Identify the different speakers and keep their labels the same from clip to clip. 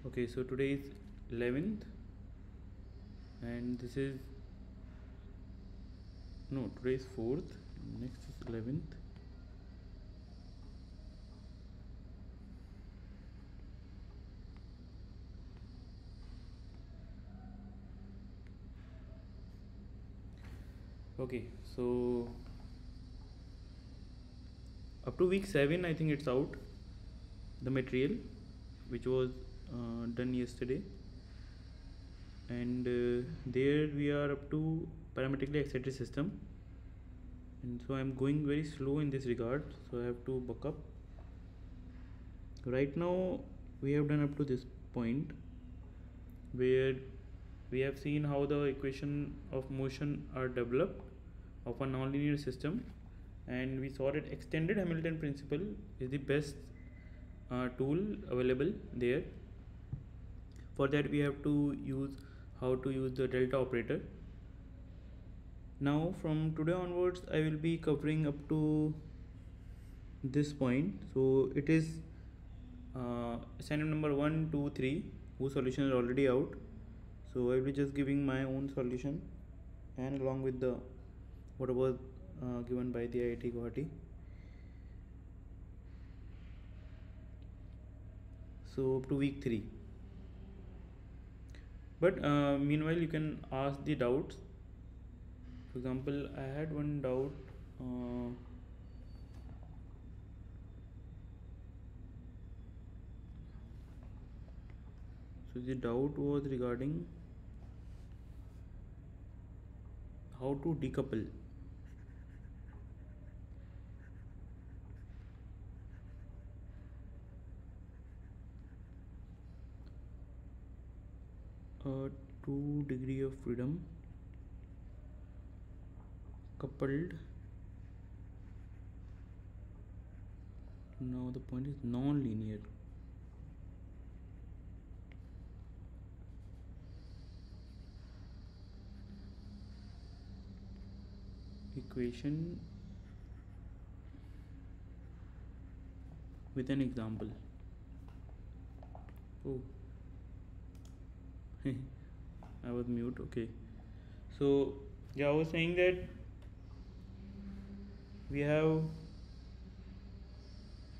Speaker 1: Okay, so today is 11th and this is today is 4th, next is 11th. Okay, so up to week 7 I think it's out, the material which was done yesterday, and there we are up to parametrically excited system, and so I'm going very slow in this regard, so I have to buck up. Right now we have done up to this point where we have seen how the equation of motion are developed of a nonlinear system, and we saw that extended Hamilton principle is the best tool available there. For that we have to use how to use the delta operator. Now from today onwards I will be covering up to this point, so it is assignment number 1, 2, 3 whose solution is already out, so I will be just giving my own solution and along with the what was given by the IIT Guwahati. So up to week 3, but meanwhile you can ask the doubts. For example, I had one doubt, so the doubt was regarding how to decouple a 2 degree of freedom coupled. Now the point is non-linear equation with an example. Oh, I was mute. Okay, so yeah, I was saying that we have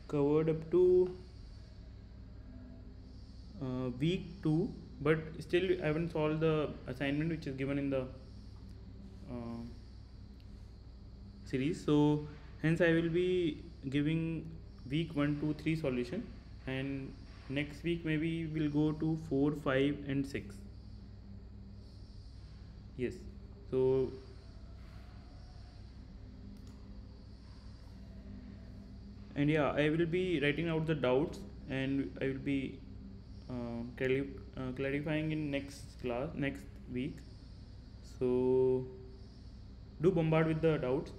Speaker 1: covered up to week 2, but still I haven't solved the assignment which is given in the series, so hence I will be giving week 1, 2, 3 solution, and next week maybe we'll go to 4, 5 and 6. Yes, so and yeah, I will be writing out the doubts and I will be clarifying in next class, next week. So do bombard with the doubts.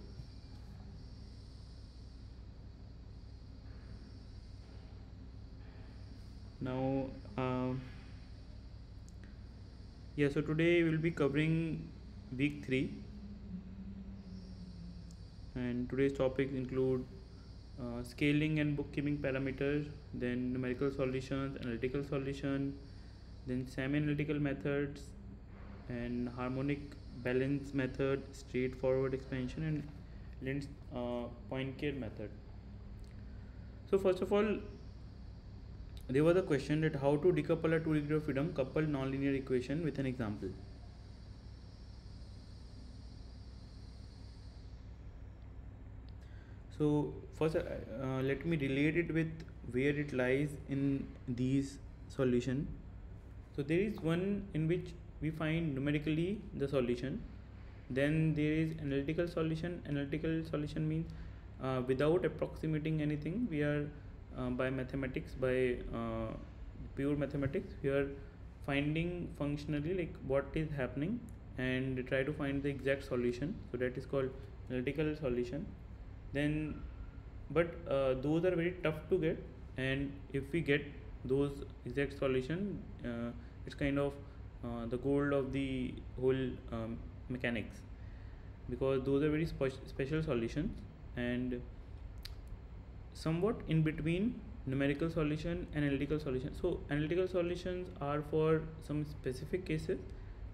Speaker 1: Now yeah, so today we will be covering week 3, and today's topics include scaling and bookkeeping parameters, then numerical solutions, analytical solution, then semi-analytical methods, and harmonic balance method, straightforward expansion, and Lind's Poincare method. So first of all, there was a question that how to decouple a 2 degree of freedom coupled nonlinear equation with an example. So first let me relate it with where it lies in these solution. So there is one in which we find numerically the solution, then there is analytical solution. Analytical solution means without approximating anything, we are by mathematics, by pure mathematics, we are finding functionally like what is happening and try to find the exact solution, so that is called analytical solution. Then but those are very tough to get, and if we get those exact solution, it's kind of the gold of the whole mechanics, because those are very special solutions, and somewhat in between numerical solution and analytical solution. So analytical solutions are for some specific cases.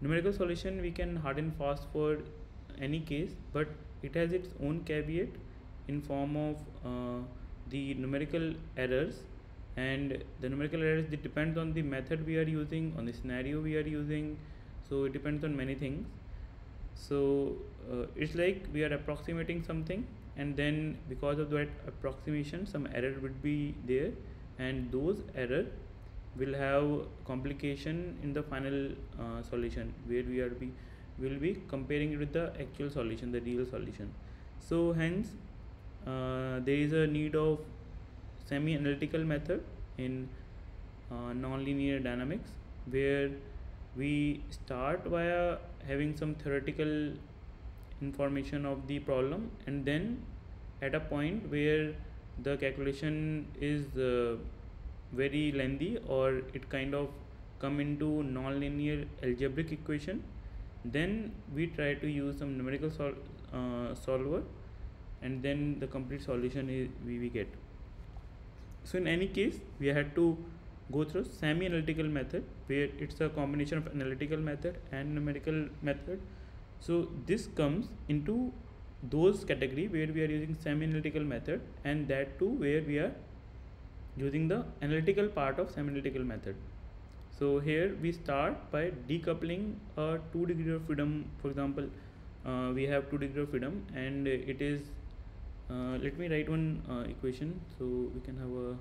Speaker 1: Numerical solution we can hard and fast for any case, but it has its own caveat in form of the numerical errors, and the numerical errors, it depends on the method we are using, on the scenario we are using, so it depends on many things. So it's like we are approximating something, and then because of that approximation some error would be there, and those error will have complication in the final solution, where we will be comparing it with the actual solution, the real solution. So hence there is a need of semi analytical method in nonlinear dynamics, where we start via having some theoretical information of the problem, and then at a point where the calculation is very lengthy, or it kind of come into nonlinear algebraic equation, then we try to use some numerical solver, and then the complete solution is we get. So in any case we had to go through semi analytical method, where it's a combination of analytical method and numerical method. So this comes into those category where we are using semi analytical method, and that too where we are using the analytical part of semi analytical method. So here we start by decoupling a 2 degree of freedom. For example, we have 2 degree of freedom, and it is let me write one equation so we can have a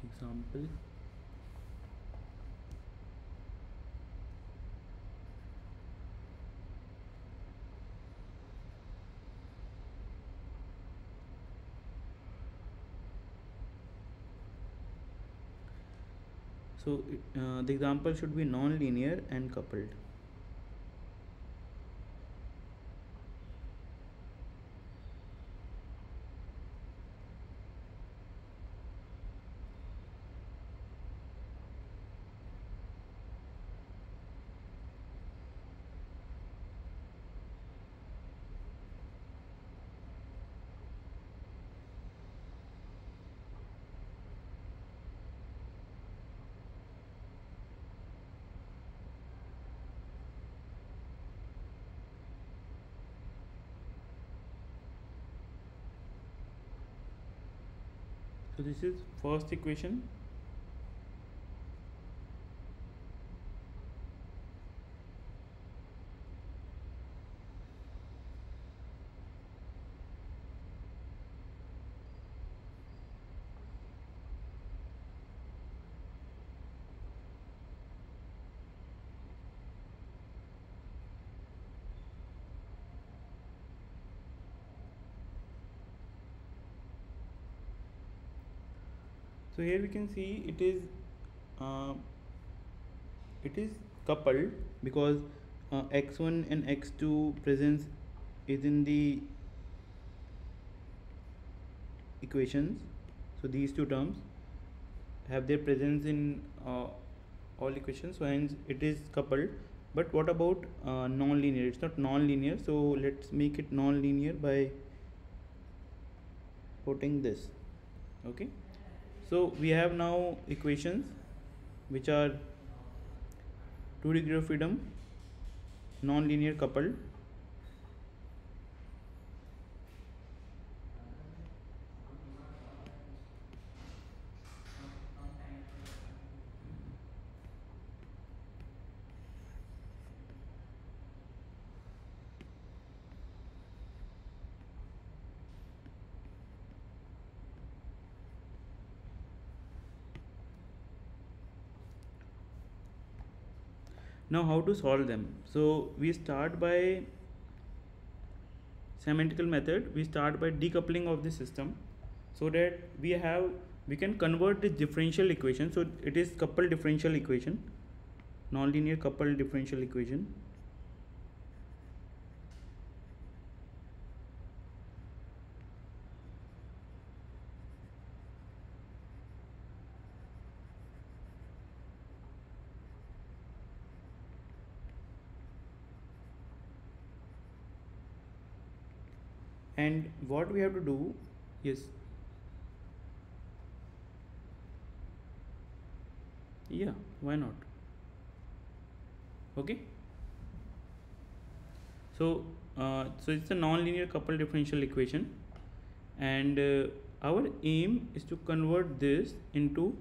Speaker 1: example. So the example should be non-linear and coupled. So this is first equation. So here we can see uh, it is coupled, because x1 and x2 presence is in the equations. So these two terms have their presence in all equations, so hence it is coupled. But what about non-linear? It's not non-linear, so let's make it non-linear by putting this. Okay, so we have now equations which are 2 degree of freedom, non-linear coupled. Now how to solve them? So we start by semantical method. We start by decoupling of the system, so that we can convert this differential equation. So it is coupled differential equation, nonlinear coupled differential equation. And what we have to do, yes, Yeah, why not? Okay. So it's a nonlinear coupled differential equation, and our aim is to convert this into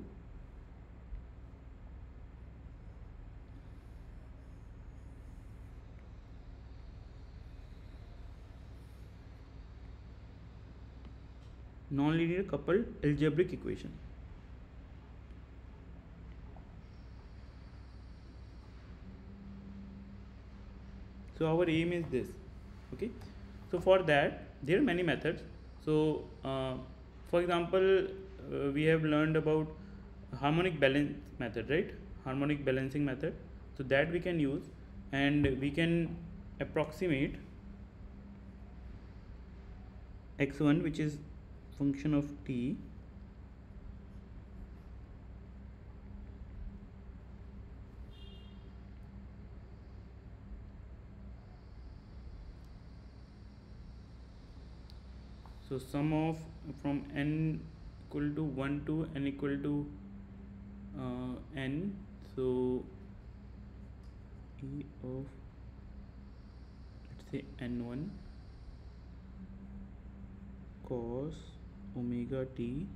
Speaker 1: nonlinear coupled algebraic equation. So our aim is this. Okay. So for that there are many methods. So for example, we have learned about harmonic balance method, right? Harmonic balancing method. So that we can use, and we can approximate x1, which is function of t, so sum of from n equal to 1 to n equal to n, so e of, let's say, n1 cos omega t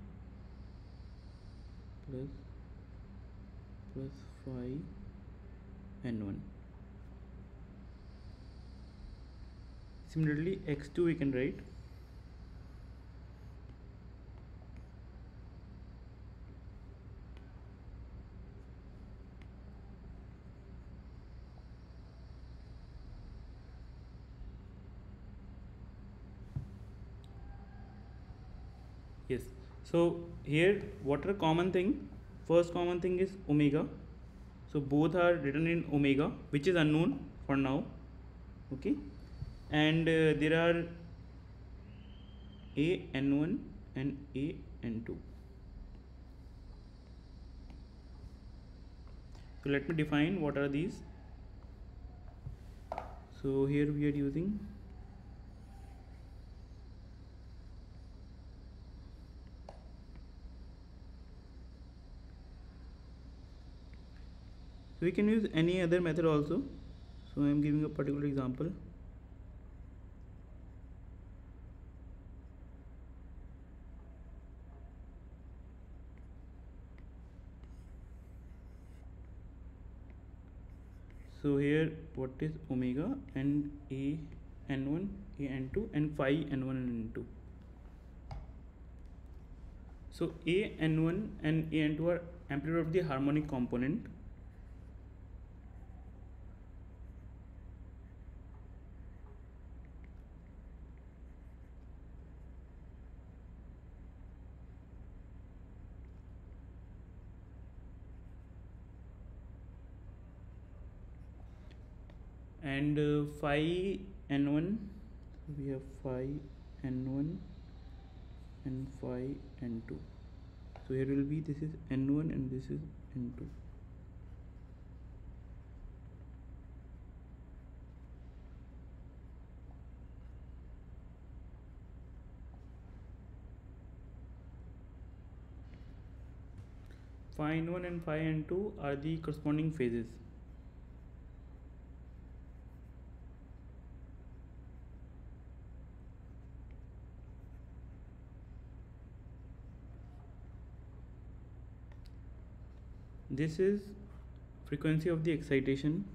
Speaker 1: plus phi n1. Similarly x2 we can write yes. So here what are common thing? First common thing is omega. So both are written in omega, which is unknown for now. Okay. And there are a n1 and a n2. So let me define what are these. So here we are using we can use any other method also. So I am giving a particular example. So here what is omega and a n1, a n2, and phi n1 and n2. So a n1 and a n2 are amplitude of the harmonic component. And phi n1, we have phi n1 and phi n2. So here will be, this is n1 and this is n2. Phi n1 and phi n2 are the corresponding phases. This is frequency of the excitation.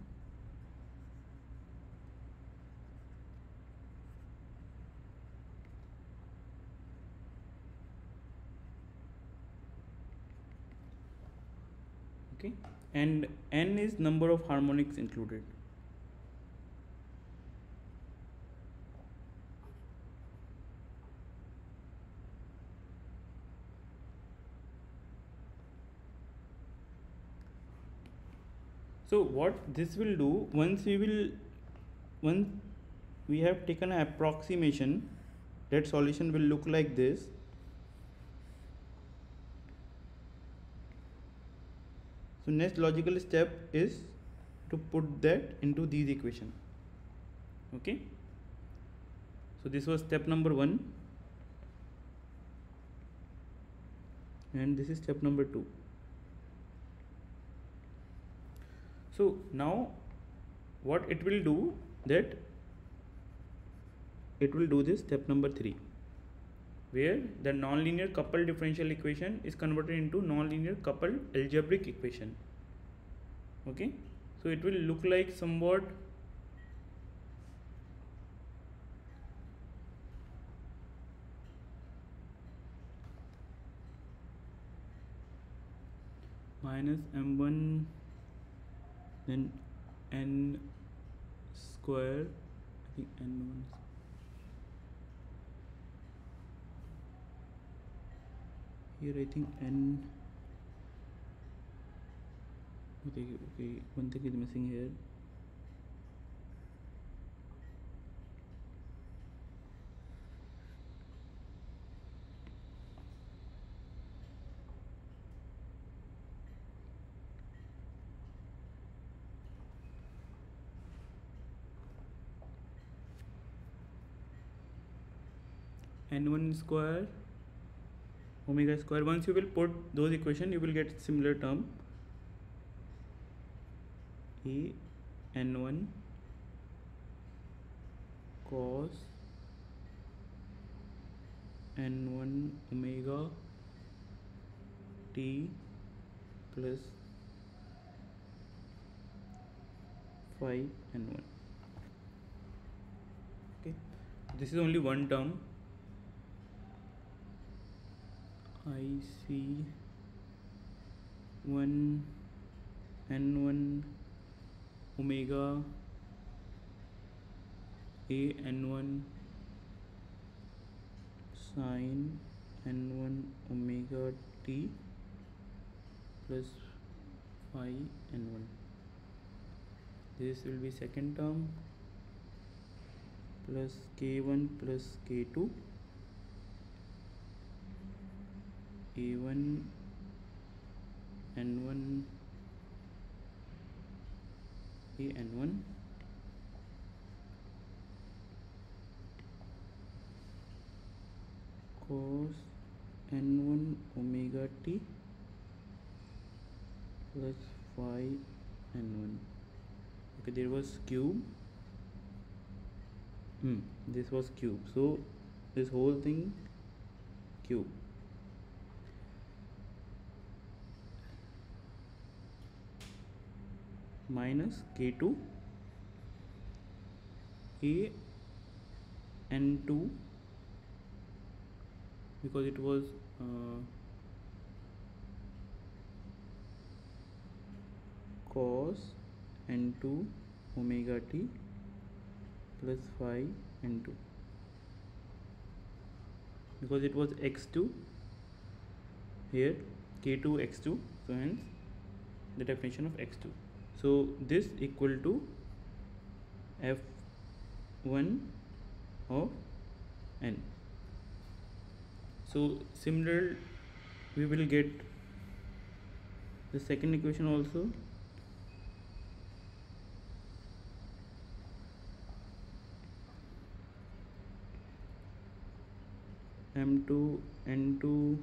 Speaker 1: Okay, and n is number of harmonics included. So what this will do, once we have taken an approximation, that solution will look like this. So next logical step is to put that into these equations. Okay, so this was step number 1, and this is step number 2. So now what it will do, that it will do this step number 3, where the nonlinear coupled differential equation is converted into nonlinear coupled algebraic equation. Okay, so it will look like somewhat minus m1 then n square, I think n1 here, I think n, okay, one thing is missing here. n1 square omega square. Once you will put those equation, you will get similar term, a n1 cos n1 omega t plus phi n1. Okay, this is only one term. I see 1 n1 omega a n1 sin n1 omega t plus phi n1. This will be second term plus k1 plus k2 a1 n1 a n1 cos n1 omega t plus phi n1. Okay, there was cube, this was cube, so this whole thing cube minus k2 a n2, because it was cos n2 omega t plus phi n2, because it was x2 here, k2 x2, so hence the definition of x2. So this equal to f1 of n. So similar, we will get the second equation also. m2 n2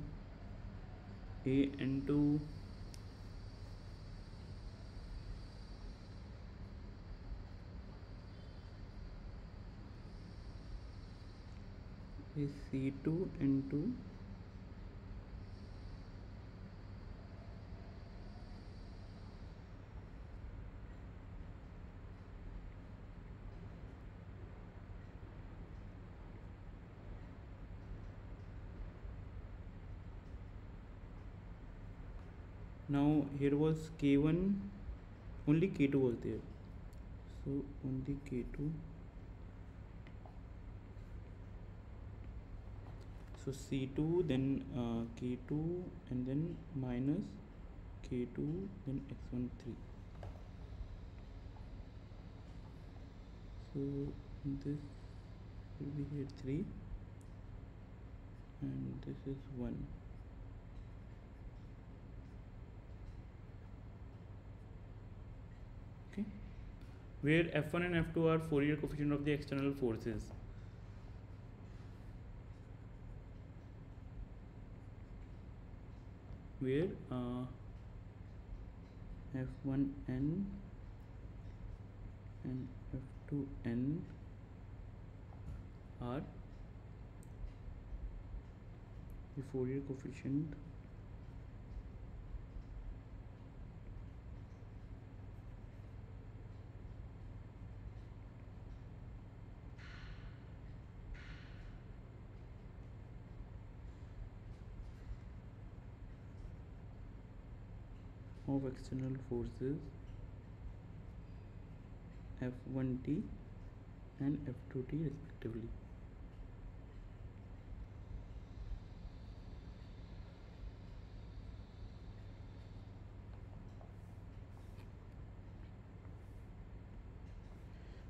Speaker 1: a n2 is c2 n2 now here was k1, only k2 was there, so only k2, so c2 then k2 and then minus k2 then x1 3, so this will be here 3 and this is 1. Okay, where f1 and f2 are Fourier coefficient of the external forces. Where f1n and F2n are the Fourier coefficient of external forces F1t and F2t respectively.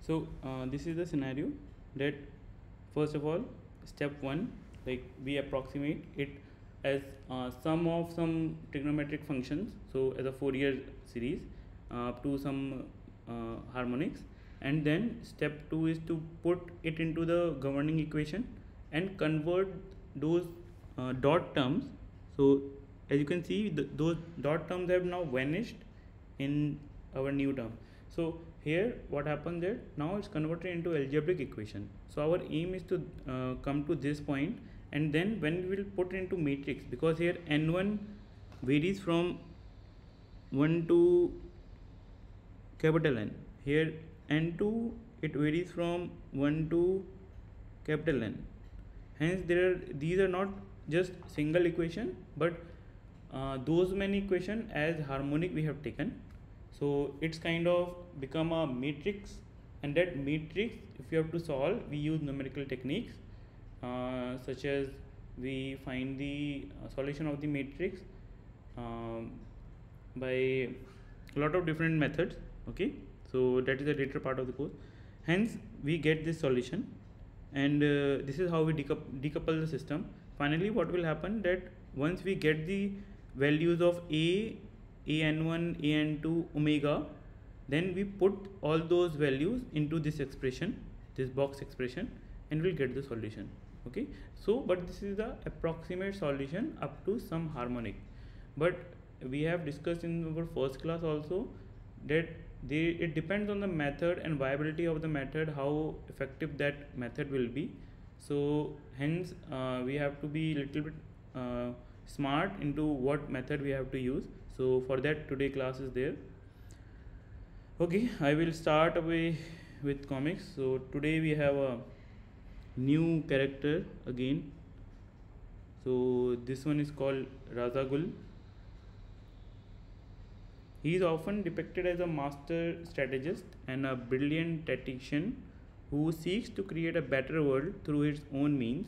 Speaker 1: So this is the scenario that first of all, step 1, like we approximate it as sum of some trigonometric functions, so as a Fourier series up to some harmonics, and then step 2 is to put it into the governing equation and convert those dot terms. So as you can see, those dot terms have now vanished in our new term. So here what happens that now it's converted into algebraic equation. So our aim is to come to this point, and then when we will put into matrix, because here n1 varies from 1 to capital N, here n2 it varies from 1 to capital N. Hence these are not just single equation, but those many equation as harmonic we have taken. So it's kind of become a matrix, and that matrix, if you have to solve, we use numerical techniques such as we find the solution of the matrix by a lot of different methods. Okay, so that is the later part of the course. Hence we get this solution, and this is how we decouple the system. Finally what will happen, that once we get the values of an1, an2, omega, then we put all those values into this expression, this box expression, and we'll get the solution. Okay, so but this is the approximate solution up to some harmonic. But we have discussed in our first class also that it depends on the method and viability of the method, how effective that method will be. So hence we have to be little bit smart into what method we have to use. So for that today class is there. Okay, I will start away with comics. So today we have a new character again. So this one is called Razagul. He is often depicted as a master strategist and a brilliant tactician who seeks to create a better world through his own means.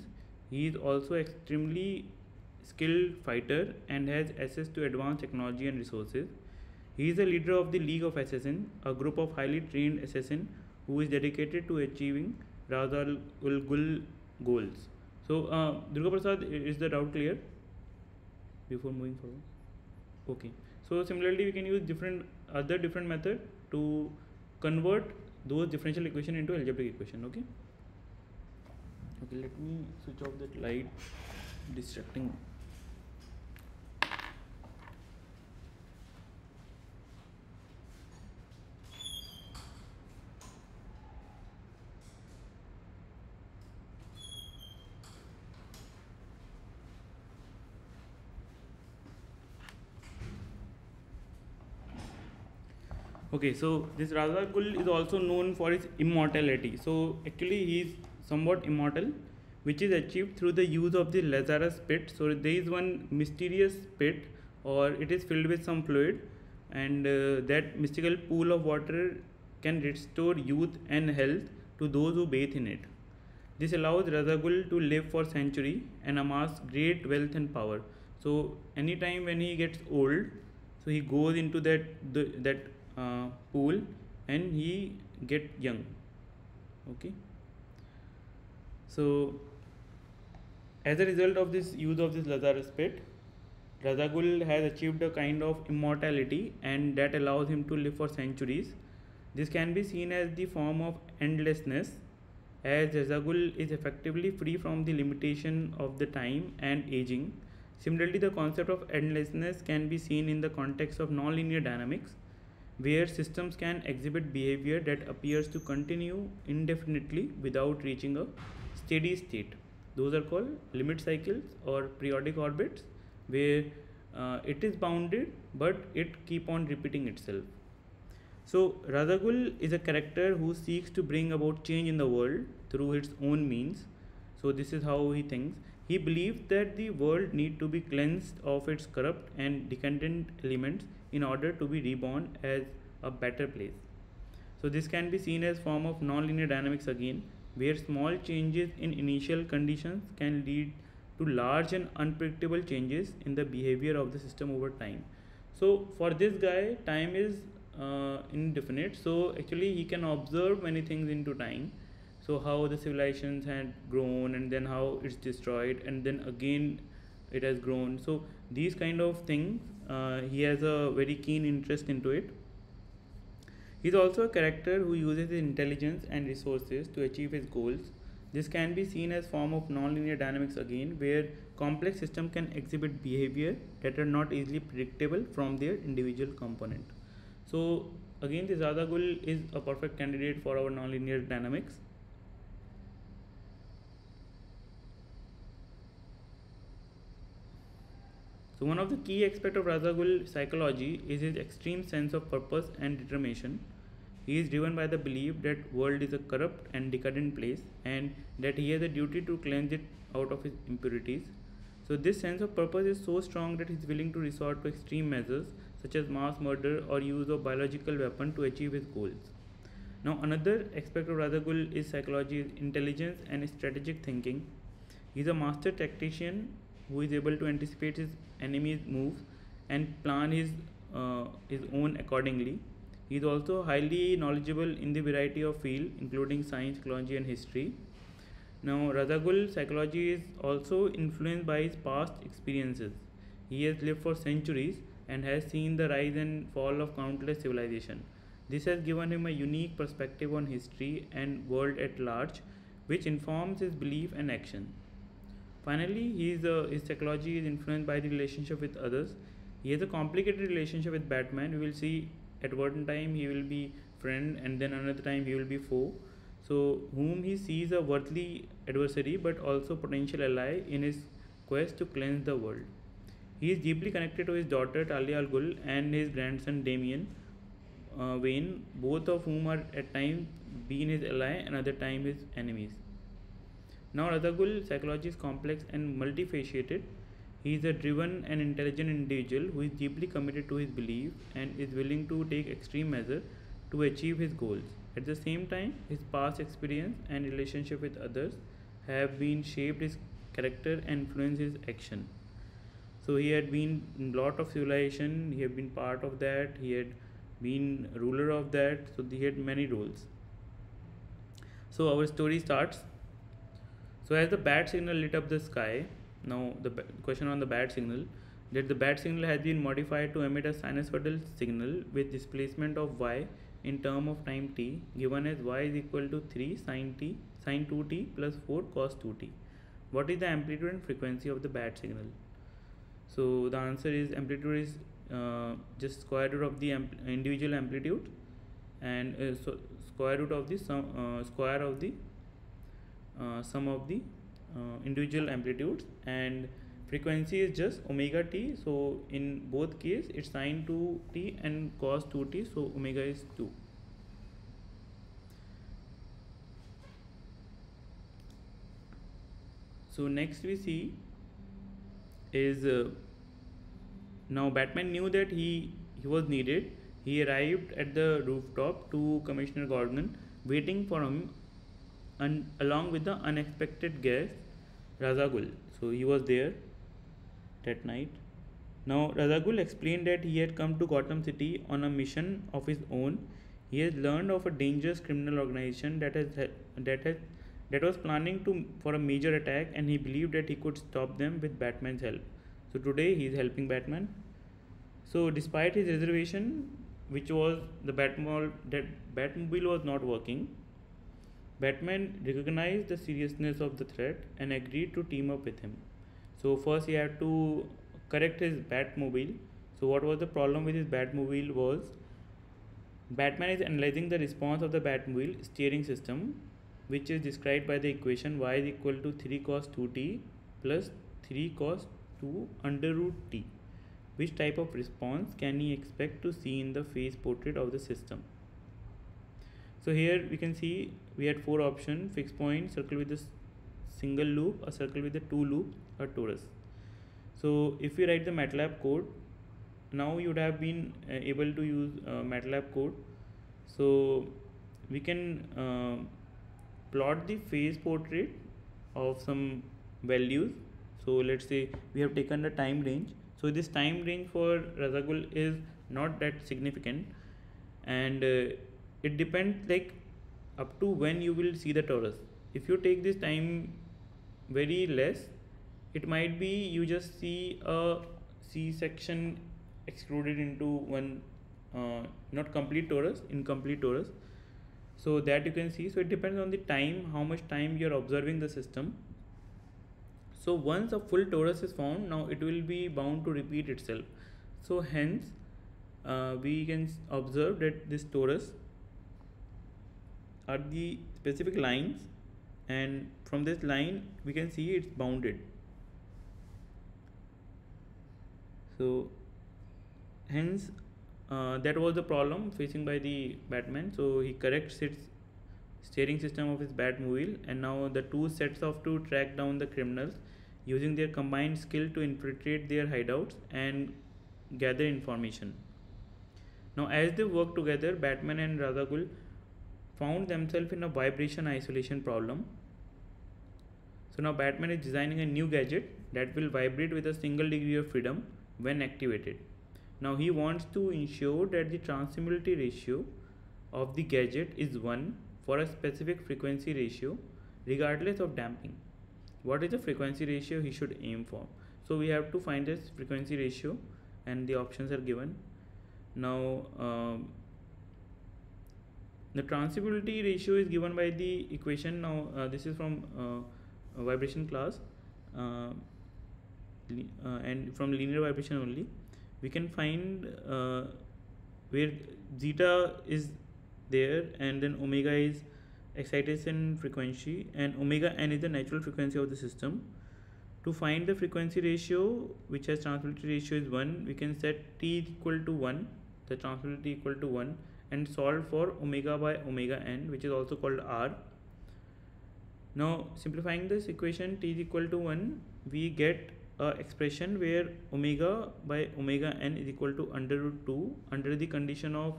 Speaker 1: He is also extremely skilled fighter and has access to advanced technology and resources. He is a leader of the League of Assassins, a group of highly trained assassins who is dedicated to achieving Raza ul Ghul goals. So Durga Prasad, is the doubt clear before moving forward? Okay. So similarly we can use other different method to convert those differential equation into algebraic equation. Okay. Okay, let me switch off that light, distracting. Okay, so this Razagul is also known for his immortality. So actually he is somewhat immortal, which is achieved through the use of the Lazarus pit. So there is one mysterious pit, or it is filled with some fluid, and that mystical pool of water can restore youth and health to those who bathe in it. This allows Razagul to live for centuries and amass great wealth and power. So anytime when he gets old, so he goes into that pool and he get young. Okay, so as a result of this use of this Lazarus pit, Razagul has achieved a kind of immortality, and that allows him to live for centuries. This can be seen as the form of endlessness, as Razagul is effectively free from the limitation of the time and aging. Similarly, the concept of endlessness can be seen in the context of nonlinear dynamics, where systems can exhibit behavior that appears to continue indefinitely without reaching a steady state. Those are called limit cycles or periodic orbits, where it is bounded but it keep on repeating itself. So Radagul is a character who seeks to bring about change in the world through its own means. So this is how he thinks. He believes that the world need to be cleansed of its corrupt and decadent elements in order to be reborn as a better place. So this can be seen as form of nonlinear dynamics again, where small changes in initial conditions can lead to large and unpredictable changes in the behavior of the system over time. So for this guy, time is indefinite. So actually he can observe many things into time. So how the civilizations had grown, and then how it's destroyed, and then again it has grown. So these kind of things, he has a very keen interest into it. He is also a character who uses his intelligence and resources to achieve his goals. This can be seen as form of nonlinear dynamics again, where complex system can exhibit behavior that are not easily predictable from their individual component. So again, this Radagul is a perfect candidate for our nonlinear dynamics. So one of the key aspects of Razagul psychology is his extreme sense of purpose and determination. He is driven by the belief that world is a corrupt and decadent place, and that he has a duty to cleanse it out of his impurities. So this sense of purpose is so strong that he is willing to resort to extreme measures such as mass murder or use of biological weapon to achieve his goals. Now another aspect of Razagul is psychology is intelligence and strategic thinking. He is a master tactician who is able to anticipate his enemy's moves and plan his own accordingly. He is also highly knowledgeable in the variety of fields including science, psychology and history. Now Razagul psychology is also influenced by his past experiences. He has lived for centuries and has seen the rise and fall of countless civilizations. This has given him a unique perspective on history and world at large, which informs his belief and action. Finally, his psychology is influenced by the relationship with others. He has a complicated relationship with Batman. We will see at one time he will be friend, and then another time he will be foe. So whom he sees a worthy adversary but also potential ally in his quest to cleanse the world. He is deeply connected to his daughter Talia al Ghul and his grandson Damien Wayne, both of whom are at times been his ally and other time his enemies. Now Razagul psychology is complex and multifaceted. He is a driven and intelligent individual who is deeply committed to his belief and is willing to take extreme measures to achieve his goals. At the same time, his past experience and relationship with others have been shaped his character and influenced his action. So he had been in lot of civilization, he had been part of that, he had been ruler of that, so he had many roles. So our story starts. So as the bat signal lit up the sky, now the question on the bat signal, that the bat signal has been modified to emit a sinusoidal signal with displacement of y in term of time t, given as y is equal to 3 sin 2t plus 4 cos 2t. What is the amplitude and frequency of the bat signal? So the answer is amplitude is just square root of the individual amplitude, and so square root of the square of the sum of the individual amplitudes, and frequency is just omega t. So in both case it's sin 2t and cos 2t, so omega is 2. So next we see is now Batman knew that he was needed. He arrived at the rooftop to Commissioner Gordon waiting for him, and along with the unexpected guest Razagul. So he was there that night. Now Razagul explained that he had come to Gotham City on a mission of his own. He has learned of a dangerous criminal organization that was planning for a major attack, and he believed that he could stop them with Batman's help. So today he is helping Batman. So despite his reservation, which was that Batmobile was not working, Batman recognized the seriousness of the threat and agreed to team up with him. So first he had to correct his Batmobile. So what was the problem with his Batmobile was Batman is analyzing the response of the Batmobile steering system, which is described by the equation y is equal to 3 cos 2t plus 3 cos 2 under root t. Which type of response can he expect to see in the phase portrait of the system? So here we can see we had four options: fixed point, circle with a single loop, a circle with a two loop, a torus. So if we write the MATLAB code, now you would have been able to use MATLAB code. So we can plot the phase portrait of some values. So let's say we have taken the time range. So this time range for Razagul is not that significant, and it depends like up to when you will see the torus. If you take this time very less, it might be you just see a C section excluded into one not complete torus, incomplete torus. So that you can see. So it depends on the time, how much time you are observing the system. So once a full torus is found, now it will be bound to repeat itself. So hence we can observe that this torus are the specific lines, and from this line we can see it's bounded. So hence that was the problem facing by the Batman. So he corrects its steering system of his Batmobile, and now the two sets off to track down the criminals using their combined skill to infiltrate their hideouts and gather information. Now as they work together, Batman and Razagul found themselves in a vibration isolation problem. So now Batman is designing a new gadget that will vibrate with a single degree of freedom when activated. Now he wants to ensure that the transmissibility ratio of the gadget is 1 for a specific frequency ratio regardless of damping. What is the frequency ratio he should aim for? So we have to find this frequency ratio, and the options are given. Now the transmissibility ratio is given by the equation. Now this is from vibration class and from linear vibration only. We can find where zeta is there, and then omega is excitation frequency, and omega n is the natural frequency of the system. To find the frequency ratio, which has transmissibility ratio is 1, we can set t equal to 1, the transmissibility equal to 1, and solve for omega by omega n, which is also called r. Now simplifying this equation, t is equal to 1, we get a expression where omega by omega n is equal to under root 2 under the condition of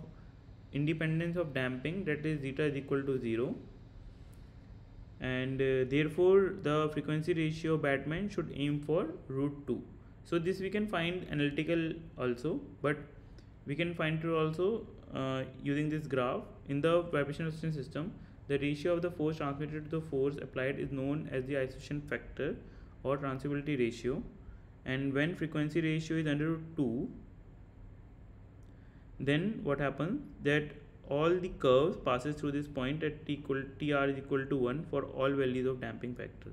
Speaker 1: independence of damping, that is zeta is equal to 0, and therefore the frequency ratio of Batman should aim for root 2. So this we can find analytical also, but we can find it also using this graph. In the vibration resistance system, the ratio of the force transmitted to the force applied is known as the isolation factor or transmissibility ratio, and when frequency ratio is under root 2, then what happens that all the curves passes through this point at tr is equal to 1 for all values of damping factor.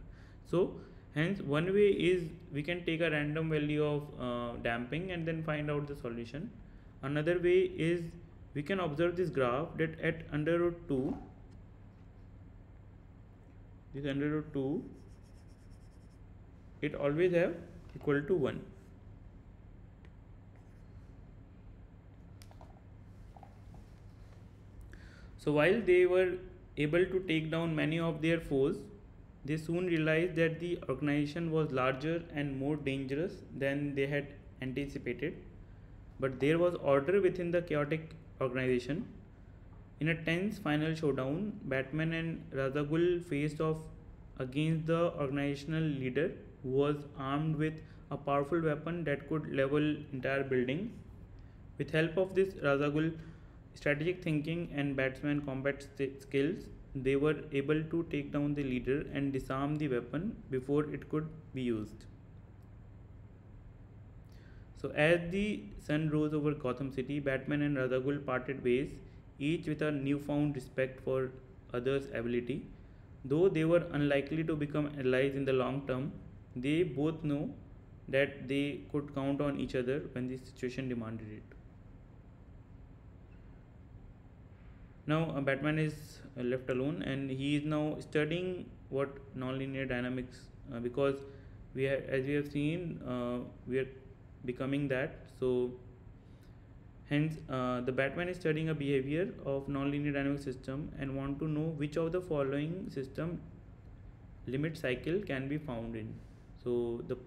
Speaker 1: So hence one way is we can take a random value of damping and then find out the solution. Another way is we can observe this graph that at under root 2, this under root 2, it always have equal to 1. So while they were able to take down many of their foes, they soon realized that the organization was larger and more dangerous than they had anticipated. But there was order within the chaotic organization. In a tense final showdown, Batman and Razagul faced off against the organizational leader, who was armed with a powerful weapon that could level entire buildings. With help of this Razagul strategic thinking and Batman combat skills, they were able to take down the leader and disarm the weapon before it could be used. So as the sun rose over Gotham City, Batman and Razagul parted ways, each with a newfound respect for others' ability. Though they were unlikely to become allies in the long term, they both know that they could count on each other when the situation demanded it. Now Batman is left alone, and he is now studying what nonlinear dynamics, because as we have seen, we are becoming that. So hence, the Batman is studying a behavior of nonlinear dynamic system and want to know which of the following system limit cycle can be found in. So the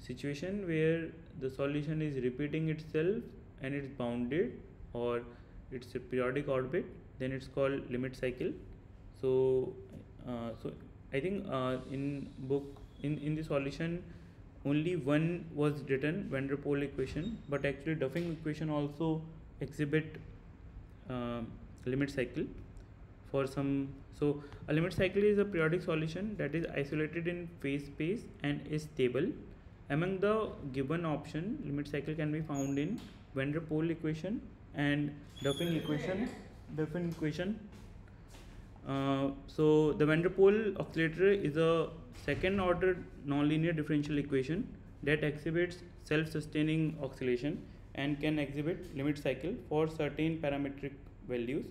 Speaker 1: situation where the solution is repeating itself and it's bounded, or it's a periodic orbit, then it's called limit cycle. So so I think in the solution only one was written, van der Pol equation, but actually Duffing equation also exhibit uh, limit cycle for some. So a limit cycle is a periodic solution that is isolated in phase space and is stable. Among the given option, limit cycle can be found in van der Pol equation and Duffing equation. Duffing equation. So the van der Pol oscillator is a second order nonlinear differential equation that exhibits self-sustaining oscillation and can exhibit limit cycle for certain parametric values.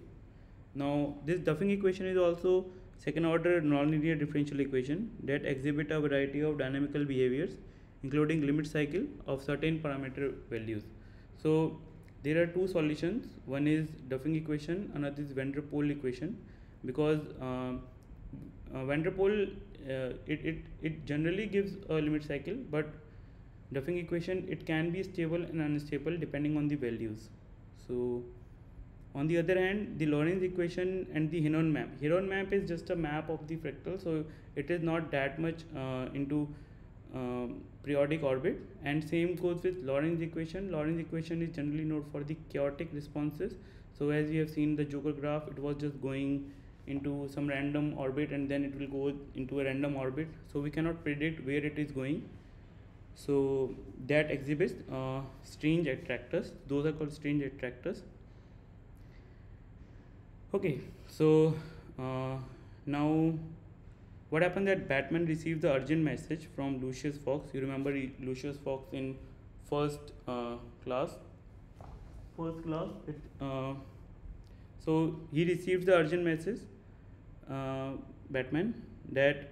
Speaker 1: Now this Duffing equation is also second order nonlinear differential equation that exhibit a variety of dynamical behaviors including limit cycle of certain parameter values. So there are two solutions, one is Duffing equation, another is van der Pol equation, because van der Pol it generally gives a limit cycle, but Duffing equation, it can be stable and unstable depending on the values. So on the other hand, the Lorentz equation and the Heron map. Heron map is just a map of the fractal, so it is not that much into periodic orbit, and same goes with Lorentz equation. Lorentz equation is generally known for the chaotic responses. So as we have seen the Joker graph, it was just going into some random orbit and then it will go into a random orbit, so we cannot predict where it is going. So that exhibits strange attractors. Those are called strange attractors. Okay, so now what happened that Batman received the urgent message from Lucius Fox. You remember Lucius Fox in first class. So he received the urgent message, Batman, that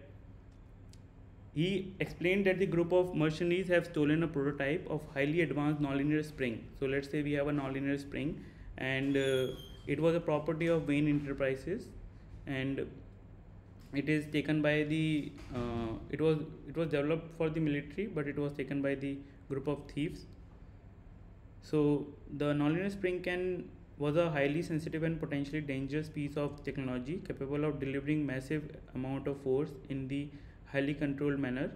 Speaker 1: he explained that the group of mercenaries have stolen a prototype of highly advanced nonlinear spring. So let's say we have a nonlinear spring, and it was a property of Wayne Enterprises, and it is taken by the it was developed for the military, but it was taken by the group of thieves. So the nonlinear spring was a highly sensitive and potentially dangerous piece of technology capable of delivering massive amount of force in the highly controlled manner.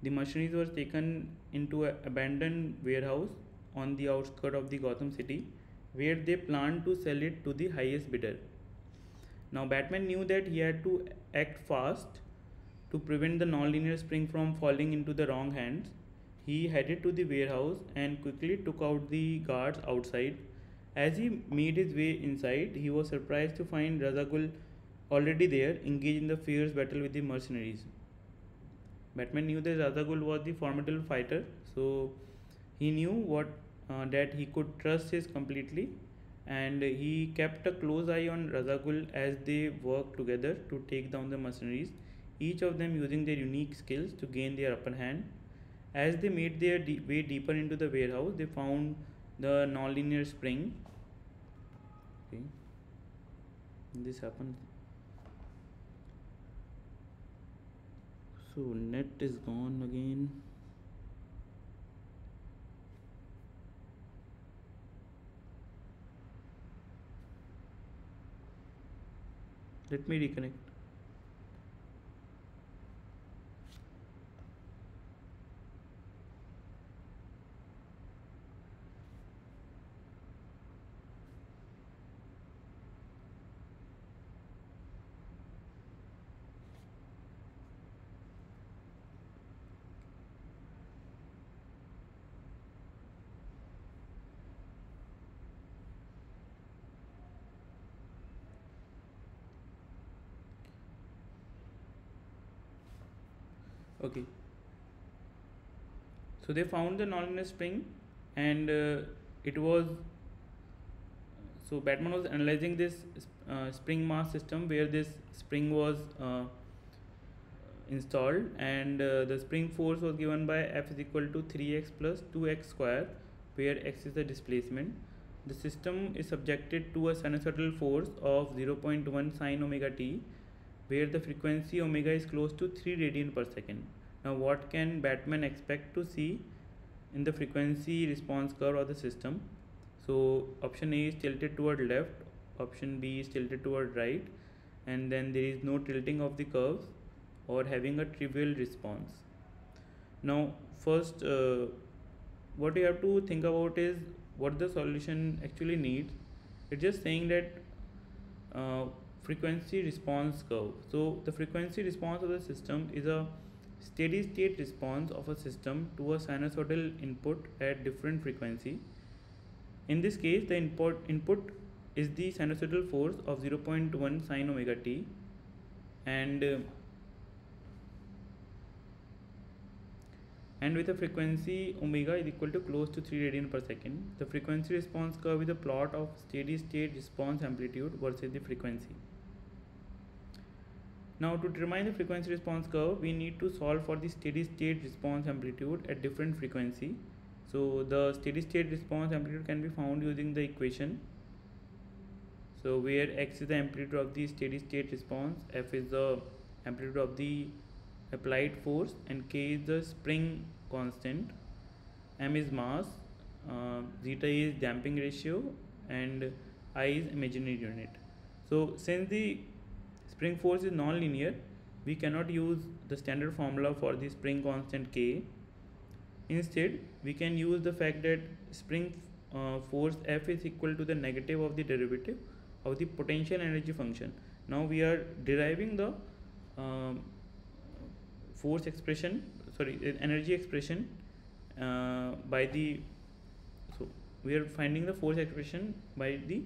Speaker 1: The machineries were taken into an abandoned warehouse on the outskirts of the Gotham City, where they planned to sell it to the highest bidder. Now Batman knew that he had to act fast to prevent the nonlinear spring from falling into the wrong hands. He headed to the warehouse and quickly took out the guards outside. As he made his way inside, he was surprised to find Ra's al Ghul already there, engaged in the fierce battle with the mercenaries. Batman knew that Ra's al Ghul was the formidable fighter, so he knew that he could trust his completely, and he kept a close eye on Ra's al Ghul as they worked together to take down the mercenaries, each of them using their unique skills to gain their upper hand. As they made their way deeper into the warehouse, they found the nonlinear spring. Okay, this happened. So net is gone again. Let me reconnect. Okay, so they found the nonlinear spring, and it was So Batman was analyzing this spring mass system where this spring was installed, and the spring force was given by F is equal to 3x plus 2x square, where x is the displacement. The system is subjected to a sinusoidal force of 0.1 sine omega t, where the frequency omega is close to 3 radian per second. Now what can Batman expect to see in the frequency response curve of the system? So option A is tilted toward left, option B is tilted toward right, and then there is no tilting of the curves or having a trivial response. Now first what you have to think about is what the solution actually needs. It's just saying that frequency response curve. So the frequency response of the system is a steady state response of a system to a sinusoidal input at different frequency. In this case, the input is the sinusoidal force of 0.1 sine omega t, and with a frequency omega is equal to close to 3 radian per second. The frequency response curve is a plot of steady state response amplitude versus the frequency. Now to determine the frequency response curve, we need to solve for the steady state response amplitude at different frequency. So the steady state response amplitude can be found using the equation. So where x is the amplitude of the steady state response, f is the amplitude of the applied force, and k is the spring constant, m is mass, zeta is damping ratio, and I is imaginary unit. So since the spring force is non-linear, we cannot use the standard formula for the spring constant k. Instead, we can use the fact that spring force F is equal to the negative of the derivative of the potential energy function. Now we are deriving the energy expression by the, so we are finding the force expression by the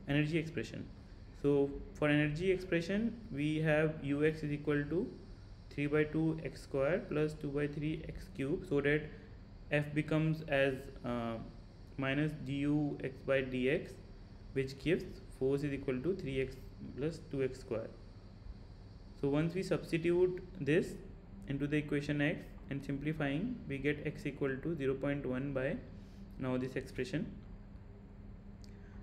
Speaker 1: energy expression. So for energy expression, we have ux is equal to 3 by 2 x square plus 2 by 3 x cube, so that f becomes as minus du x by dx, which gives force is equal to 3x plus 2x square. So once we substitute this into the equation x and simplifying, we get x equal to 0.1 by now this expression.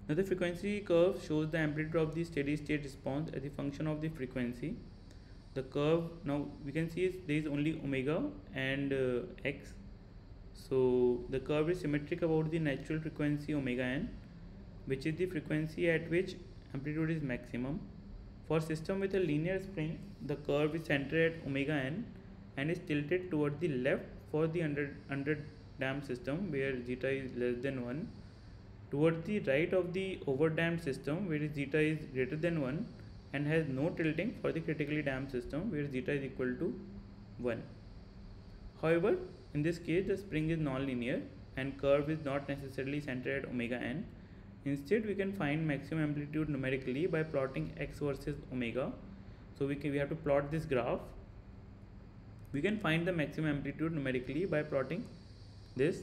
Speaker 1: Now the frequency curve shows the amplitude of the steady state response as a function of the frequency. The curve, now we can see there is only omega and x. So the curve is symmetric about the natural frequency omega n, which is the frequency at which amplitude is maximum. For system with a linear spring, the curve is centered at omega n and is tilted toward the left for the under damped system where zeta is less than 1, towards the right of the over damped system where zeta is greater than 1, and has no tilting for the critically damped system where zeta is equal to 1. However, in this case, the spring is non-linear and curve is not necessarily centered at omega n. Instead, we can find maximum amplitude numerically by plotting x versus omega. So we have to plot this graph. We can find the maximum amplitude numerically by plotting this,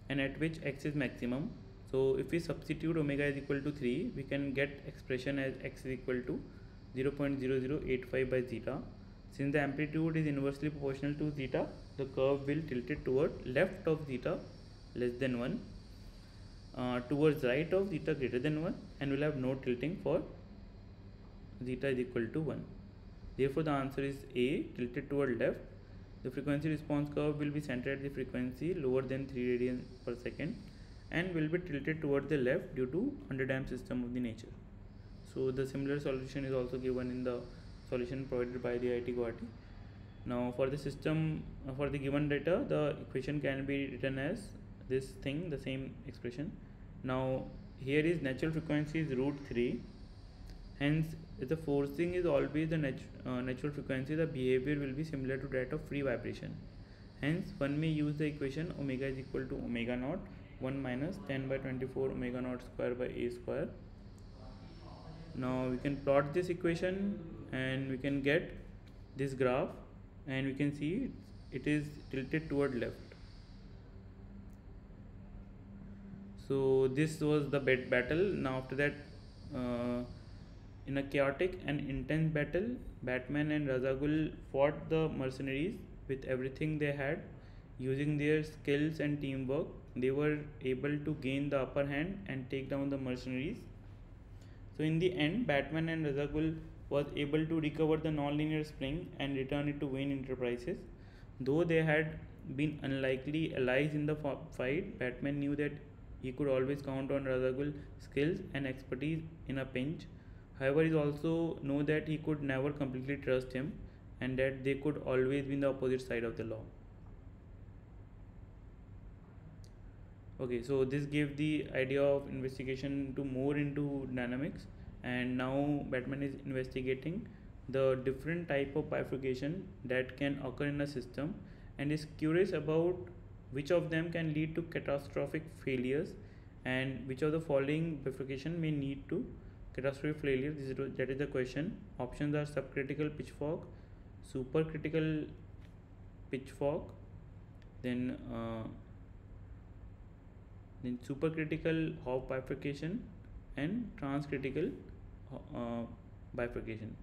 Speaker 1: and at which x is maximum. So if we substitute omega is equal to 3, we can get expression as x is equal to 0.0085 by zeta. Since the amplitude is inversely proportional to zeta, the curve will tilt it toward left of zeta less than 1, towards right of zeta greater than 1, and will have no tilting for zeta is equal to 1. Therefore the answer is A, tilted toward left. The frequency response curve will be centered at the frequency lower than 3 radians per second and will be tilted toward the left due to underdamped system of the nature. So the similar solution is also given in the solution provided by the IIT Guwahati. Now for the system, for the given data, the equation can be written as this thing, the same expression. Now here is natural frequency is root 3, hence if the forcing is always the natural frequency, the behavior will be similar to that of free vibration. Hence one may use the equation omega is equal to omega naught 1 minus 10 by 24 omega naught square by a square. Now we can plot this equation and we can get this graph, and we can see it is tilted toward left. So this was the battle. Now after that, uh, in a chaotic and intense battle, Batman and Razagul fought the mercenaries with everything they had. Using their skills and teamwork, they were able to gain the upper hand and take down the mercenaries. So in the end, Batman and Razagul was able to recover the non-linear spring and return it to Wayne Enterprises. Though they had been unlikely allies in the fight, Batman knew that he could always count on Razagul's skills and expertise in a pinch. However, he also knew that he could never completely trust him and that they could always be in the opposite side of the law. Okay, so this gave the idea of investigation to more into dynamics, and now Batman is investigating the different type of bifurcation that can occur in a system and is curious about which of them can lead to catastrophic failures and which of the following bifurcation may lead to catastrophic failure. That is the question. Options are subcritical pitchfork, supercritical pitchfork, then supercritical Hopf bifurcation and transcritical bifurcation.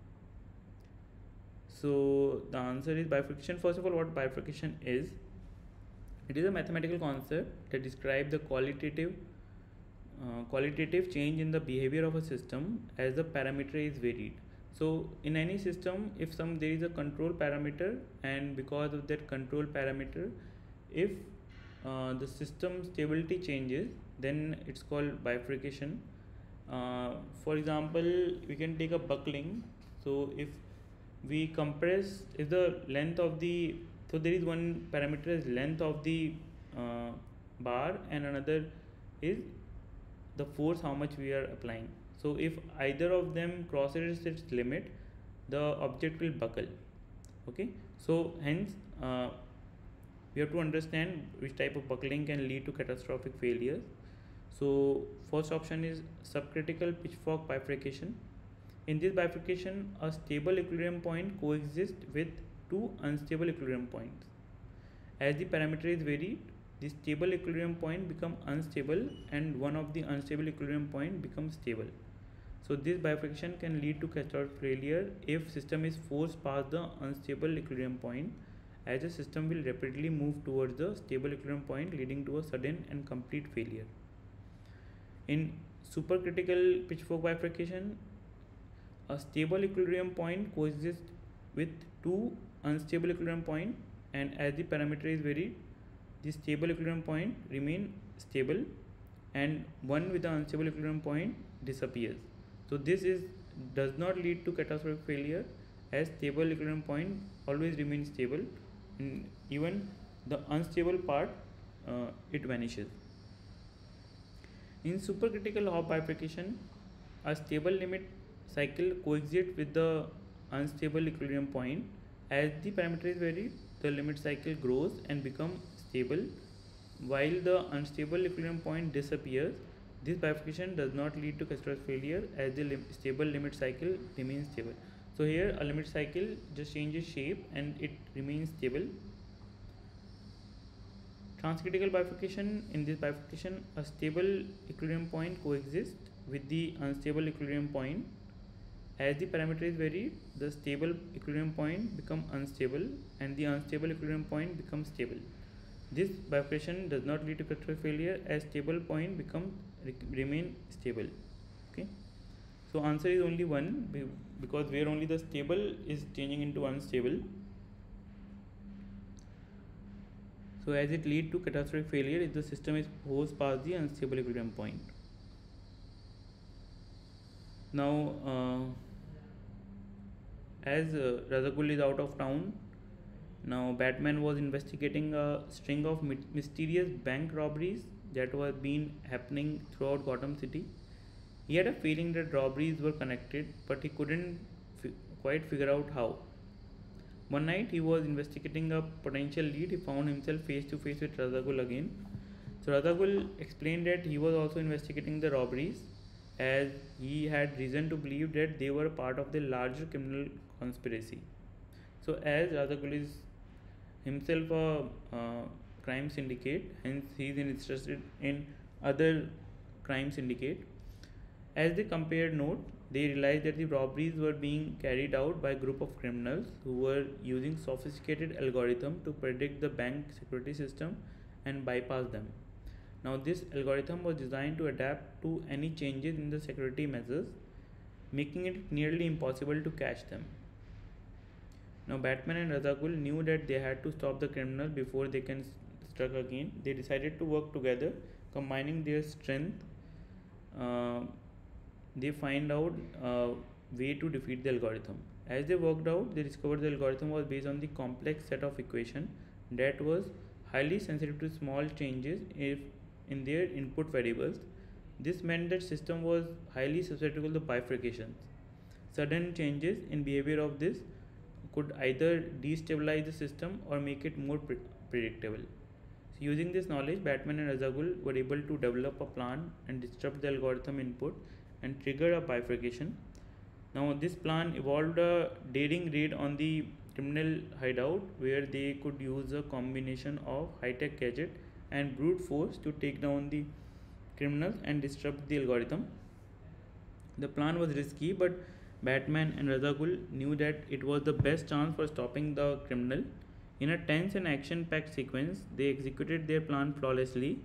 Speaker 1: So the answer is bifurcation. First of all, what bifurcation is? It is a mathematical concept that describes the qualitative change in the behavior of a system as the parameter is varied. So in any system, if there is a control parameter, and because of that control parameter, if the system stability changes, then it's called bifurcation. For example, we can take a buckling. So if we compress, if the length of the, so there is one parameter is length of the bar and another is the force how much we are applying. So if either of them crosses its limit, the object will buckle. Okay, so hence we have to understand which type of buckling can lead to catastrophic failures. So first option is subcritical pitchfork bifurcation. In this bifurcation, a stable equilibrium point coexists with two unstable equilibrium points. As the parameter is varied, the stable equilibrium point becomes unstable and one of the unstable equilibrium point becomes stable. So this bifurcation can lead to catastrophic failure if system is forced past the unstable equilibrium point, as the system will rapidly move towards the stable equilibrium point, leading to a sudden and complete failure. In supercritical pitchfork bifurcation, a stable equilibrium point coexists with two unstable equilibrium points, and as the parameter is varied, the stable equilibrium point remain stable and one with the unstable equilibrium point disappears. So this does not lead to catastrophic failure, as stable equilibrium point always remains stable, and even the unstable part it vanishes. In supercritical Hopf bifurcation, a stable limit cycle coexists with the unstable equilibrium point. As the parameter is varied, the limit cycle grows and becomes stable while the unstable equilibrium point disappears. This bifurcation does not lead to catastrophic failure, as the stable limit cycle remains stable. So here a limit cycle just changes shape and it remains stable. Transcritical bifurcation. In this bifurcation, a stable equilibrium point coexists with the unstable equilibrium point. As the parameter is varied, the stable equilibrium point becomes unstable and the unstable equilibrium point becomes stable. This bifurcation does not lead to catastrophic failure, as stable point remain stable. Okay, so answer is only one, because where only the stable is changing into unstable. So as it leads to catastrophic failure if the system is forced past the unstable equilibrium point. Now as Razagul is out of town, now Batman was investigating a string of mysterious bank robberies that were been happening throughout Gotham City. He had a feeling that robberies were connected, but he couldn't quite figure out how. One night he was investigating a potential lead. He found himself face to face with Razagul again. So Razagul explained that he was also investigating the robberies, as he had reason to believe that they were part of the larger criminal conspiracy. So as Razagul is himself a crime syndicate, hence he is interested in other crime syndicate. As they compared notes, they realized that the robberies were being carried out by a group of criminals who were using sophisticated algorithms to predict the bank security system and bypass them. Now, this algorithm was designed to adapt to any changes in the security measures, making it nearly impossible to catch them. Now, Batman and Razagul knew that they had to stop the criminal before they can strike again. They decided to work together, combining their strength. Uh, they find out a way to defeat the algorithm. As they worked out, they discovered the algorithm was based on the complex set of equation that was highly sensitive to small changes if in their input variables. This meant that system was highly susceptible to bifurcations. Sudden changes in behavior of this could either destabilize the system or make it more predictable. So using this knowledge, Batman and Razagul were able to develop a plan and disrupt the algorithm input and trigger a bifurcation. Now, this plan evolved a daring raid on the criminal hideout where they could use a combination of high-tech gadget and brute force to take down the criminals and disrupt the algorithm. The plan was risky, but Batman and Razagul knew that it was the best chance for stopping the criminal. In a tense and action packed sequence, they executed their plan flawlessly,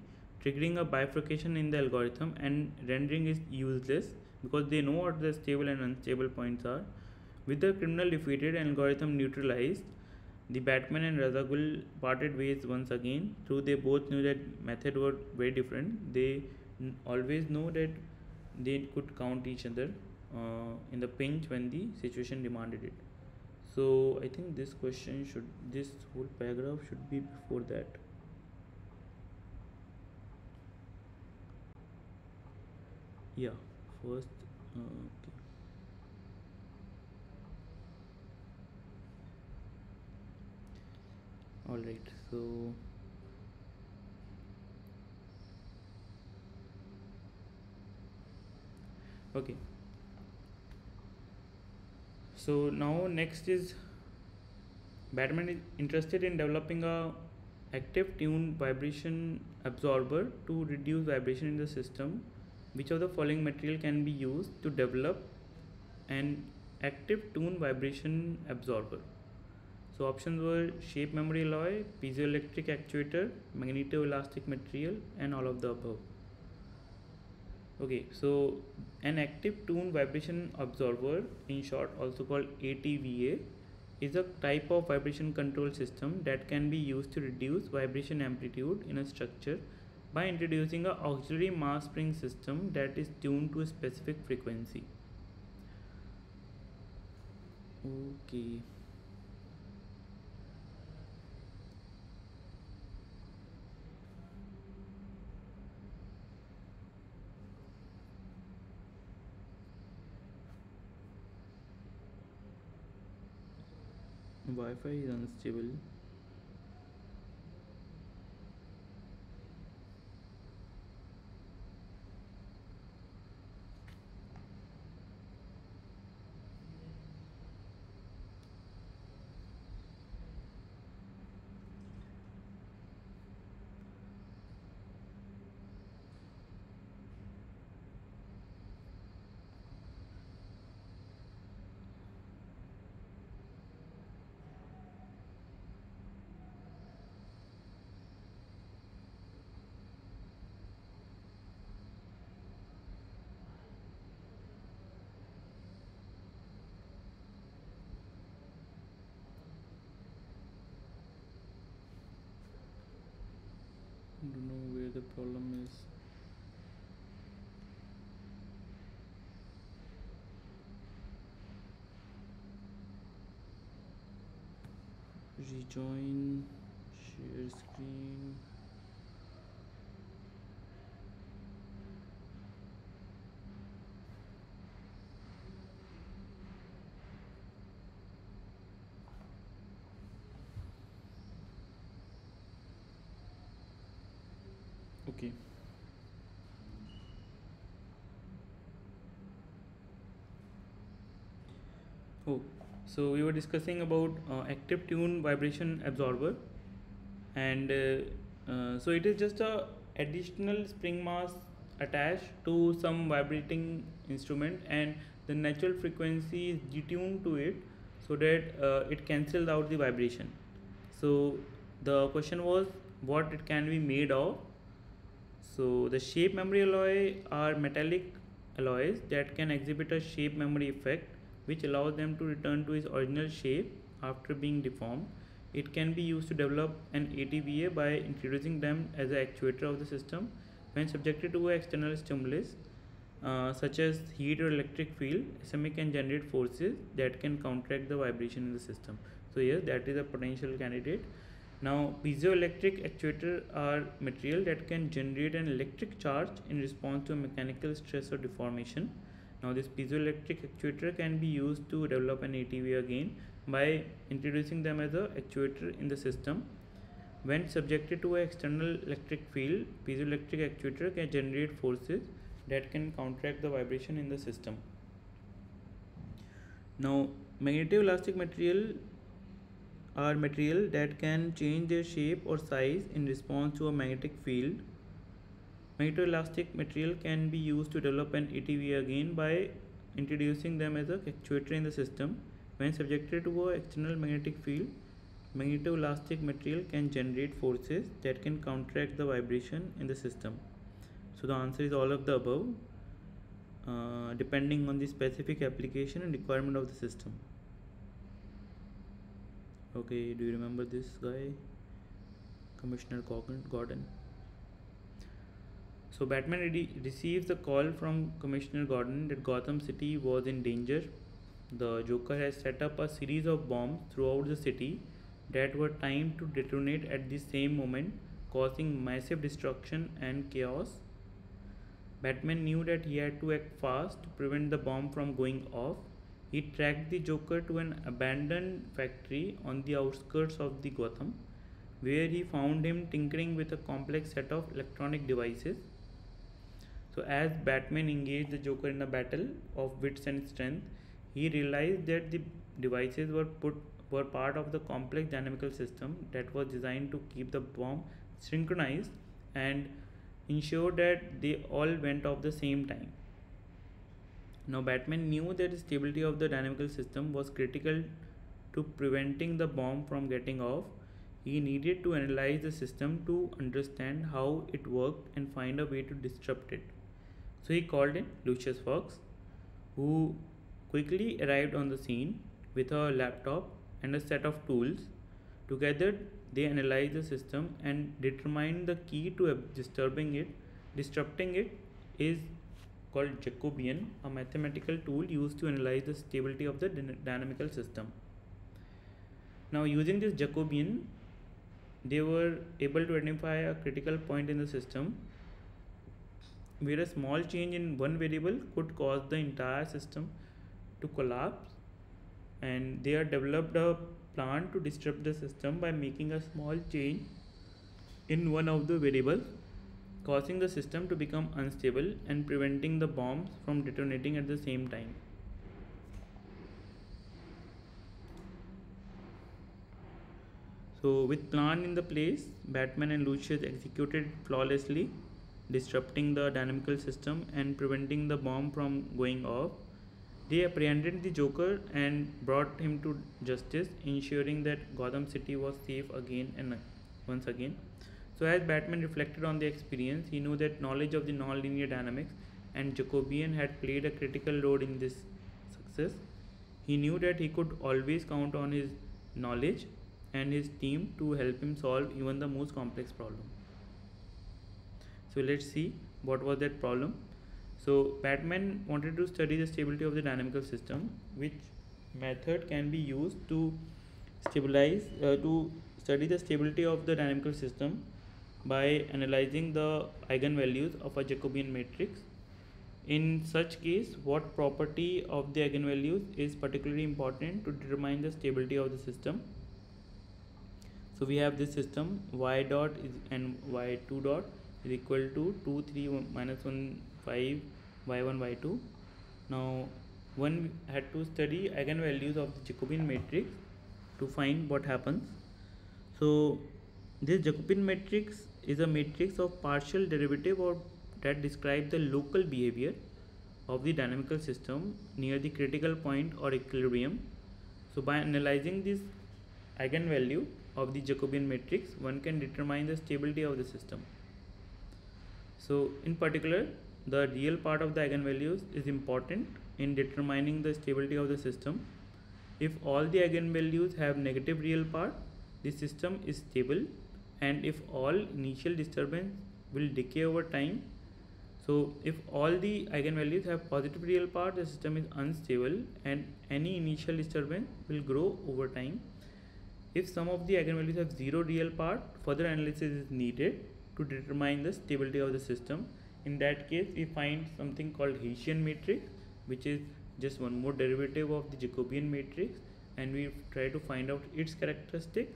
Speaker 1: triggering a bifurcation in the algorithm and rendering it useless because they know what the stable and unstable points are. With the criminal defeated and algorithm neutralized, the Batman and Razagul parted ways once again. Though they both knew that methods were very different, they always know that they could count each other in the pinch when the situation demanded it. So I think this whole paragraph should be before that. Yeah, first. Okay. All right. So okay. So now next is Batman is interested in developing a active tuned vibration absorber to reduce vibration in the system. Which of the following material can be used to develop an active tune vibration absorber? So options were shape memory alloy, piezoelectric actuator, magnetoelastic material, and all of the above. Okay, so an active tune vibration absorber, in short also called ATVA, is a type of vibration control system that can be used to reduce vibration amplitude in a structure by introducing an auxiliary mass spring system that is tuned to a specific frequency. Okay. Wi-Fi is unstable. I don't know where the problem is. Rejoin, share screen. Okay. Oh, so we were discussing about active tune vibration absorber, and so it is just a additional spring mass attached to some vibrating instrument, and the natural frequency is detuned to it so that it cancels out the vibration. So the question was what it can be made of. So the shape memory alloy are metallic alloys that can exhibit a shape memory effect which allows them to return to its original shape after being deformed. It can be used to develop an ATVA by introducing them as an actuator of the system when subjected to an external stimulus such as heat or electric field. SMA can generate forces that can counteract the vibration in the system. So yes, that is a potential candidate. Now, piezoelectric actuators are material that can generate an electric charge in response to a mechanical stress or deformation. Now, this piezoelectric actuator can be used to develop an ATV again by introducing them as an actuator in the system. When subjected to an external electric field, piezoelectric actuator can generate forces that can counteract the vibration in the system. Now, magnetoelastic material are material that can change their shape or size in response to a magnetic field. Magnetoelastic material can be used to develop an ATV again by introducing them as an actuator in the system. When subjected to an external magnetic field, magnetoelastic material can generate forces that can counteract the vibration in the system. So the answer is all of the above, depending on the specific application and requirement of the system. Okay, do you remember this guy? Commissioner Gordon. So Batman receives a call from Commissioner Gordon that Gotham City was in danger. The Joker has set up a series of bombs throughout the city that were timed to detonate at the same moment, causing massive destruction and chaos. Batman knew that he had to act fast to prevent the bomb from going off. He tracked the Joker to an abandoned factory on the outskirts of the Gotham, where he found him tinkering with a complex set of electronic devices. So as Batman engaged the Joker in a battle of wits and strength, he realized that the devices were part of the complex dynamical system that was designed to keep the bomb synchronized and ensure that they all went off the same time. Now, Batman knew that the stability of the dynamical system was critical to preventing the bomb from getting off. He needed to analyze the system to understand how it worked and find a way to disrupt it. So he called in Lucius Fox, who quickly arrived on the scene with a laptop and a set of tools. Together, they analyzed the system and determined the key to disrupting it is called Jacobian, a mathematical tool used to analyze the stability of the dynamical system. Now, using this Jacobian, they were able to identify a critical point in the system where a small change in one variable could cause the entire system to collapse, and they have developed a plan to disrupt the system by making a small change in one of the variables, causing the system to become unstable and preventing the bombs from detonating at the same time. So with plan in the place, Batman and Lucius executed flawlessly, disrupting the dynamical system and preventing the bomb from going off. They apprehended the Joker and brought him to justice, ensuring that Gotham City was safe again and once again. So as Batman reflected on the experience, he knew that knowledge of the nonlinear dynamics and Jacobian had played a critical role in this success. He knew that he could always count on his knowledge and his team to help him solve even the most complex problem. So let's see what was that problem. So Batman wanted to study the stability of the dynamical system, which method can be used to study the stability of the dynamical system by analyzing the eigenvalues of a Jacobian matrix. In such case, what property of the eigenvalues is particularly important to determine the stability of the system? So we have this system y dot is and y2 dot is equal to 2 3 minus 1 5 y1 y2. Now one had to study eigenvalues of the Jacobian matrix to find what happens. So This Jacobian matrix is a matrix of partial derivative or that describe the local behavior of the dynamical system near the critical point or equilibrium. So by analyzing this eigenvalue of the Jacobian matrix, one can determine the stability of the system. So in particular, the real part of the eigenvalues is important in determining the stability of the system. If all the eigenvalues have negative real part, the system is stable, and if all initial disturbance will decay over time. So if all the eigenvalues have positive real part, the system is unstable and any initial disturbance will grow over time. If some of the eigenvalues have zero real part, further analysis is needed to determine the stability of the system. In that case, we find something called Hessian matrix, which is just one more derivative of the Jacobian matrix, and we try to find out its characteristics,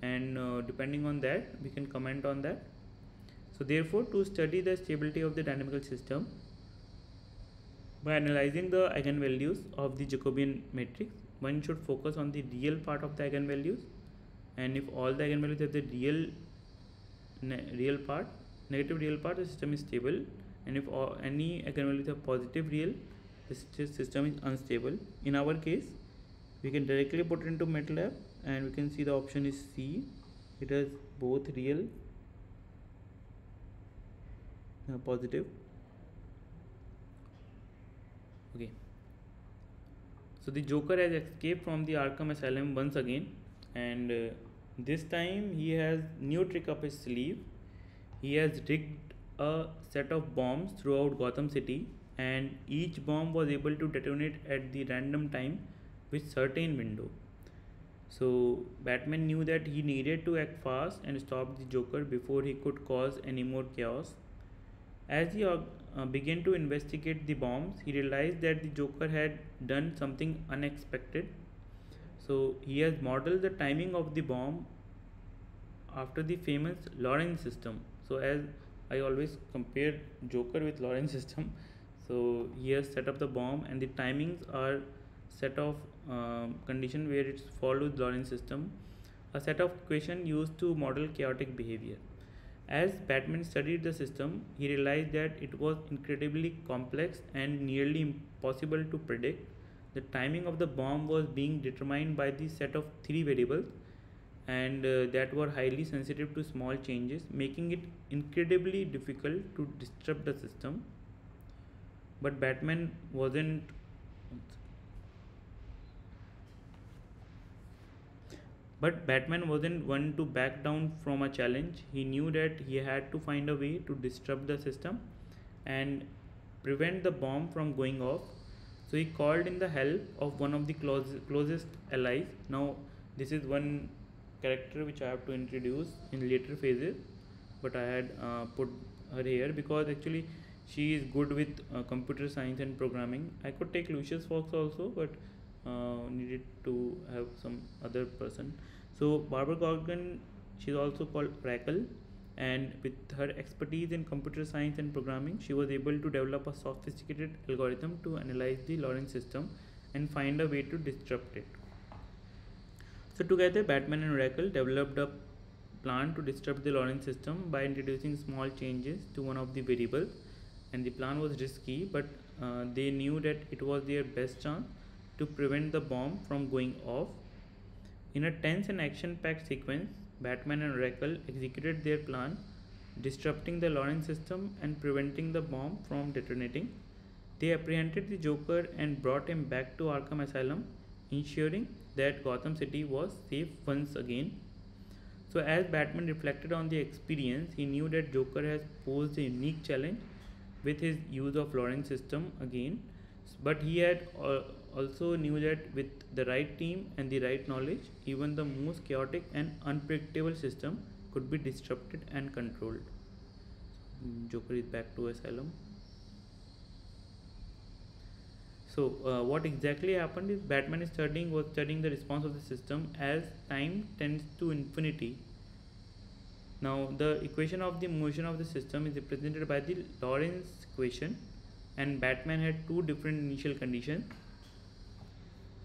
Speaker 1: and depending on that we can comment on that. So therefore, to study the stability of the dynamical system by analyzing the eigenvalues of the Jacobian matrix, one should focus on the real part of the eigenvalues, and if all the eigenvalues have the real part, negative real part, the system is stable, and if any eigenvalues have positive real, the system is unstable. In our case, we can directly put it into MATLAB, and we can see the option is C. It has both real positive. Okay, so the Joker has escaped from the Arkham Asylum once again, and this time he has new trick up his sleeve. He has rigged a set of bombs throughout Gotham City, and each bomb was able to detonate at the random time with certain window. So Batman knew that he needed to act fast and stop the Joker before he could cause any more chaos. As he began to investigate the bombs, he realized that the Joker had done something unexpected. So he has modeled the timing of the bomb after the famous Lorentz system. So as I always compare Joker with Lorentz system, so he has set up the bomb, and the timings are set of condition where it follows Lorentz system, a set of equation used to model chaotic behavior. As Batman studied the system, he realized that it was incredibly complex and nearly impossible to predict. The timing of the bomb was being determined by the set of three variables, and that were highly sensitive to small changes, making it incredibly difficult to disrupt the system. But Batman wasn't one to back down from a challenge. He knew that he had to find a way to disrupt the system and prevent the bomb from going off. So he called in the help of one of the closest allies. Now this is one character which I have to introduce in later phases, but I had put her here because actually she is good with computer science and programming. I could take Lucius Fox also, but needed to have some other person. So Barbara Gordon, she is also called Oracle, and with her expertise in computer science and programming, she was able to develop a sophisticated algorithm to analyze the Lorentz system and find a way to disrupt it. So together, Batman and Oracle developed a plan to disrupt the Lorentz system by introducing small changes to one of the variables, and the plan was risky, but they knew that it was their best chance to prevent the bomb from going off. In a tense and action-packed sequence, Batman and Oracle executed their plan, disrupting the Lorentz system and preventing the bomb from detonating. They apprehended the Joker and brought him back to Arkham Asylum, ensuring that Gotham City was safe once again. So as Batman reflected on the experience, he knew that Joker has posed a unique challenge with his use of Lorentz system again, but he had also knew that with the right team and the right knowledge, even the most chaotic and unpredictable system could be disrupted and controlled. Joker is back to Asylum. So what exactly happened is Batman was studying the response of the system as time tends to infinity. Now the equation of the motion of the system is represented by the Lorentz equation, and Batman had two different initial conditions.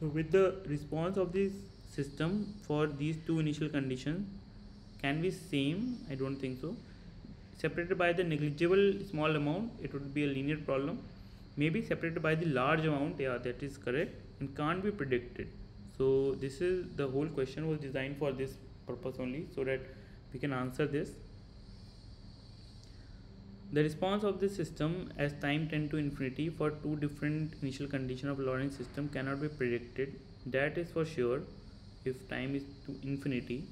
Speaker 1: So with the response of this system for these two initial conditions can be same. I don't think so. Separated by the negligible small amount, it would be a linear problem. Maybe separated by the large amount, yeah, that is correct, and can't be predicted. So this is the whole question was designed for this purpose only, so that we can answer this. The response of this system as time tend to infinity for two different initial condition of Lorentz system cannot be predicted. That is for sure if time is to infinity.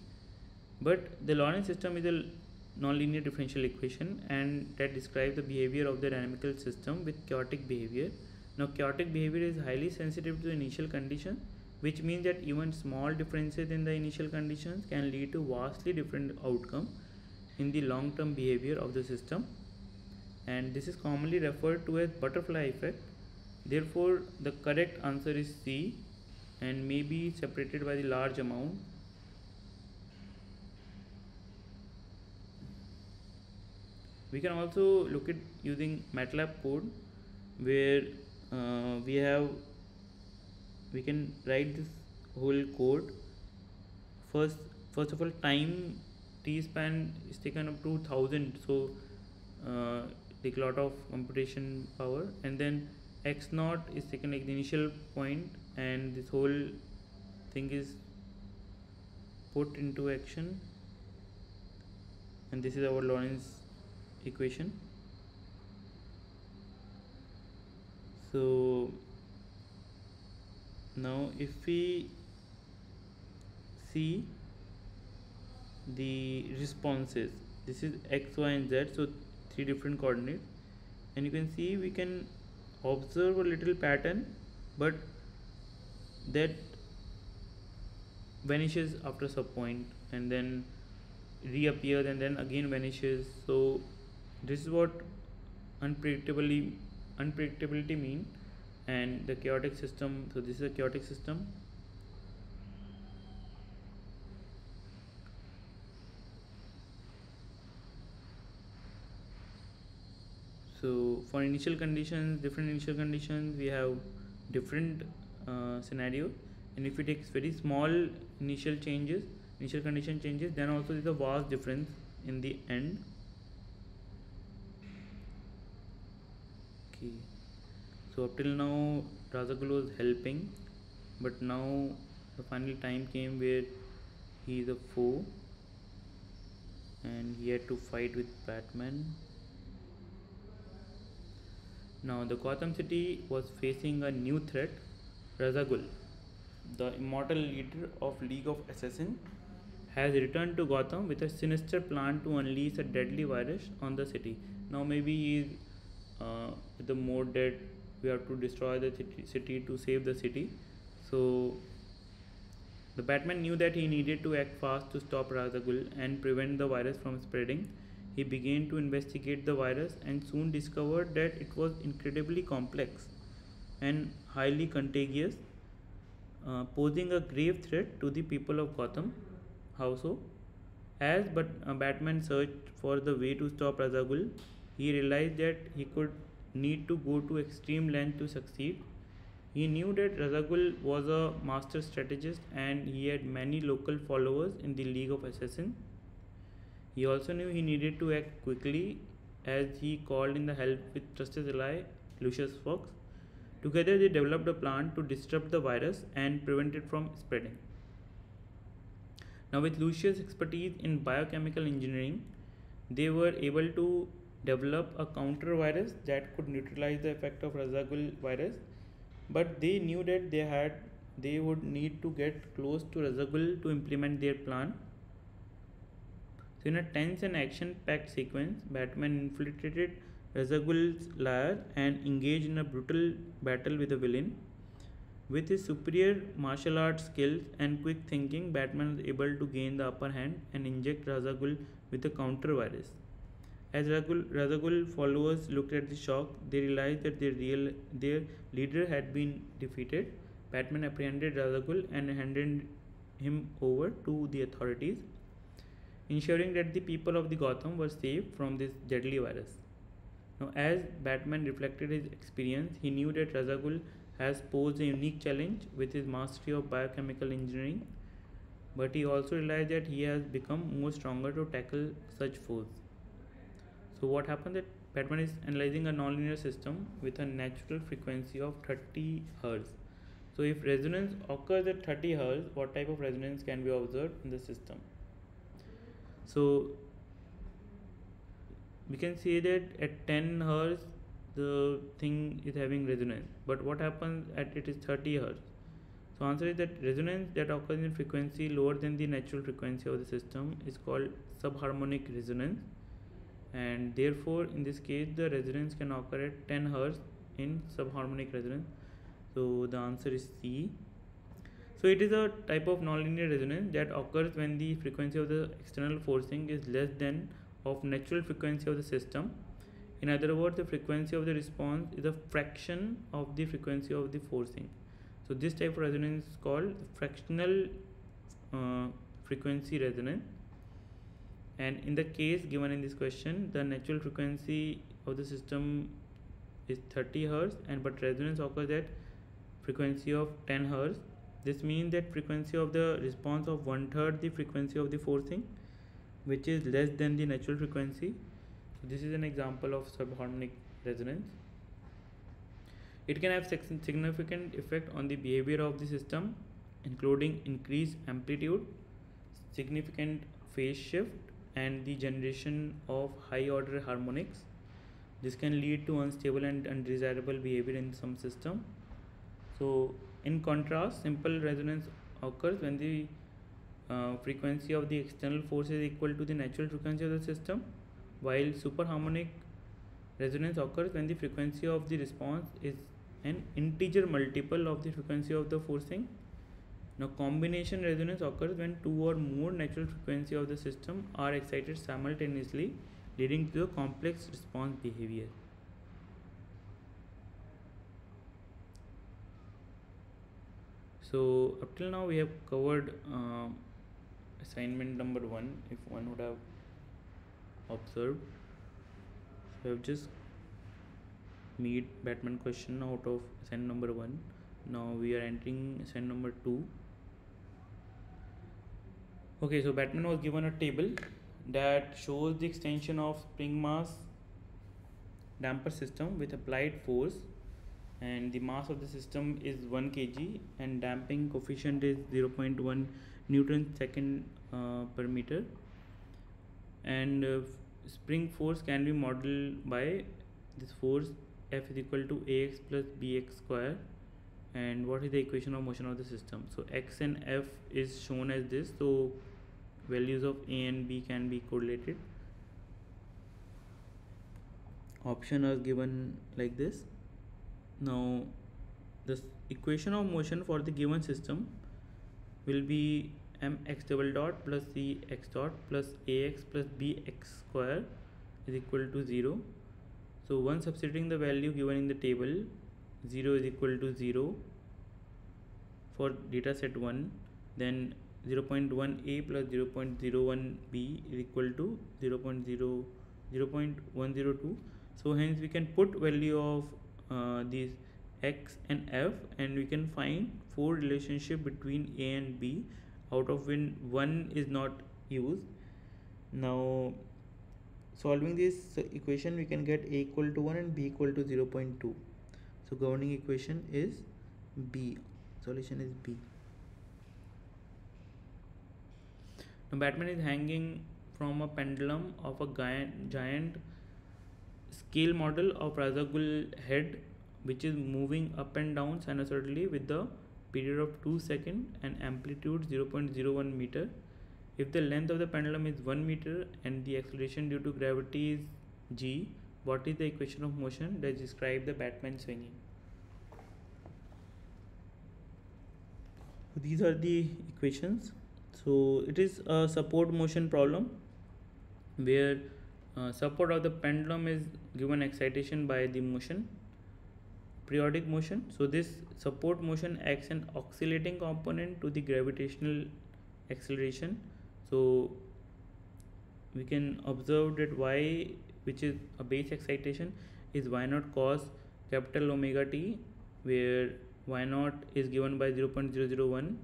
Speaker 1: But the Lorentz system is a nonlinear differential equation, and that describes the behavior of the dynamical system with chaotic behavior. Now chaotic behavior is highly sensitive to the initial condition, which means that even small differences in the initial conditions can lead to vastly different outcome in the long term behavior of the system, and this is commonly referred to as butterfly effect. Therefore the correct answer is C, and may be separated by the large amount. We can also look at using MATLAB code, where we can write this whole code. First of all, time t span is taken up to 1000, so take a lot of computation power, and then x naught is taken like the initial point, and this whole thing is put into action, and this is our Lorentz equation. So now if we see the responses, this is x, y and z, so three different coordinates, and you can see we can observe a little pattern, but that vanishes after some point and then reappears and then again vanishes. So this is what unpredictability mean, and the chaotic system. So this is a chaotic system. So for initial conditions, different initial conditions, we have different scenarios, and if we take very small initial condition changes, then also there is a vast difference in the end. Okay, so up till now Razagul was helping, but now the final time came where he is a foe and he had to fight with Batman. Now the Gotham City was facing a new threat. Razagul, the immortal leader of League of Assassins, has returned to Gotham with a sinister plan to unleash a deadly virus on the city. Now maybe he is the mode that we have to destroy the city to save the city. So the Batman knew that he needed to act fast to stop Razagul and prevent the virus from spreading. He began to investigate the virus and soon discovered that it was incredibly complex and highly contagious, posing a grave threat to the people of Gotham. How so? As Batman searched for the way to stop Razagul, he realized that he could need to go to extreme length to succeed. He knew that Razagul was a master strategist and he had many local followers in the League of Assassins. He also knew he needed to act quickly, as he called in the help with trusted ally Lucius Fox. Together they developed a plan to disrupt the virus and prevent it from spreading. Now with Lucius' expertise in biochemical engineering, they were able to develop a counter virus that could neutralize the effect of Razagul virus, but they knew that they would need to get close to Razagul to implement their plan. So in a tense and action-packed sequence, Batman infiltrated Razagul's lair and engaged in a brutal battle with the villain. With his superior martial arts skills and quick thinking, Batman was able to gain the upper hand and inject Razagul with a counter virus. As Razagul followers looked at the shock, they realized that their leader had been defeated. Batman apprehended Razagul and handed him over to the authorities, ensuring that the people of the Gotham were safe from this deadly virus. Now, as Batman reflected his experience, he knew that Razagul has posed a unique challenge with his mastery of biochemical engineering. but he also realized that he has become more stronger to tackle such foes. So what happened that Batman is analyzing a nonlinear system with a natural frequency of 30 Hz. So if resonance occurs at 30 Hz, what type of resonance can be observed in the system? So we can say that at 10 Hz the thing is having resonance, but what happens at it is 30 Hz? So answer is that resonance that occurs in frequency lower than the natural frequency of the system is called subharmonic resonance, and therefore in this case the resonance can occur at 10 Hz in subharmonic resonance. So the answer is C. So it is a type of nonlinear resonance that occurs when the frequency of the external forcing is less than of natural frequency of the system. In other words, the frequency of the response is a fraction of the frequency of the forcing. So this type of resonance is called fractional frequency resonance. And in the case given in this question, the natural frequency of the system is 30 Hz, and but resonance occurs at frequency of 10 Hz. This means that frequency of the response of 1/3 the frequency of the forcing, which is less than the natural frequency. So this is an example of subharmonic resonance. It can have significant effect on the behavior of the system, including increased amplitude, significant phase shift, and the generation of high order harmonics. This can lead to unstable and undesirable behavior in some system. So in contrast, simple resonance occurs when the frequency of the external force is equal to the natural frequency of the system, while superharmonic resonance occurs when the frequency of the response is an integer multiple of the frequency of the forcing. Now combination resonance occurs when two or more natural frequency of the system are excited simultaneously, leading to a complex response behavior. So up till now we have covered assignment number 1, if one would have observed. So I have just made Batman question out of assignment number 1. Now we are entering assignment number 2. Okay, so Batman was given a table that shows the extension of spring mass damper system with applied force, and the mass of the system is 1 kg and damping coefficient is 0.1 Newton second per meter, and spring force can be modeled by this force F is equal to ax plus bx square. And what is the equation of motion of the system? So x and f is shown as this, so values of a and b can be correlated. Option are given like this. Now this equation of motion for the given system will be mx double dot plus cx dot plus ax plus bx square is equal to 0. So once substituting the value given in the table, 0 is equal to 0 for data set 1, then 0.1a plus 0.01b is equal to 0.102. So hence we can put value of these x and f, and we can find 4 relationship between a and b, out of when 1 is not used. Now solving this equation, we can get a equal to 1 and b equal to 0.2. So governing equation is B. Solution is B. Now Batman is hanging from a pendulum of a giant scale model of Razagul head, which is moving up and down sinusoidally with the period of 2 seconds and amplitude 0.01 meter. If the length of the pendulum is 1 meter and the acceleration due to gravity is g, what is the equation of motion that describes the Batman swinging? So these are the equations. So it is a support motion problem where support of the pendulum is given excitation by the motion, periodic motion. So this support motion acts an oscillating component to the gravitational acceleration. So we can observe that y, which is a base excitation, is y naught cos capital omega t, where y naught is given by 0.001,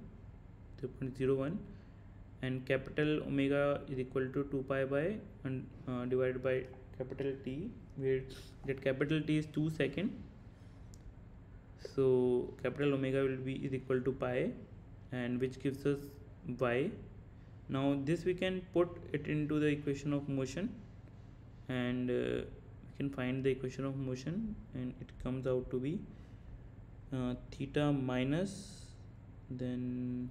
Speaker 1: and capital omega is equal to 2 pi by and divided by capital T, where that capital T is 2 second. So capital omega will be is equal to pi, and which gives us y. Now this we can put it into the equation of motion, and we can find the equation of motion, and it comes out to be theta minus, then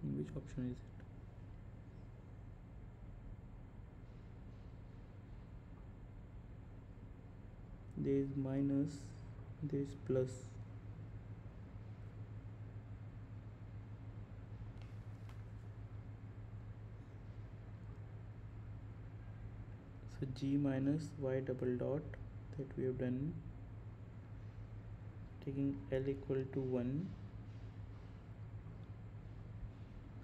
Speaker 1: which option is it? There is minus, there is plus. So g minus y double dot that we have done, taking L equal to 1.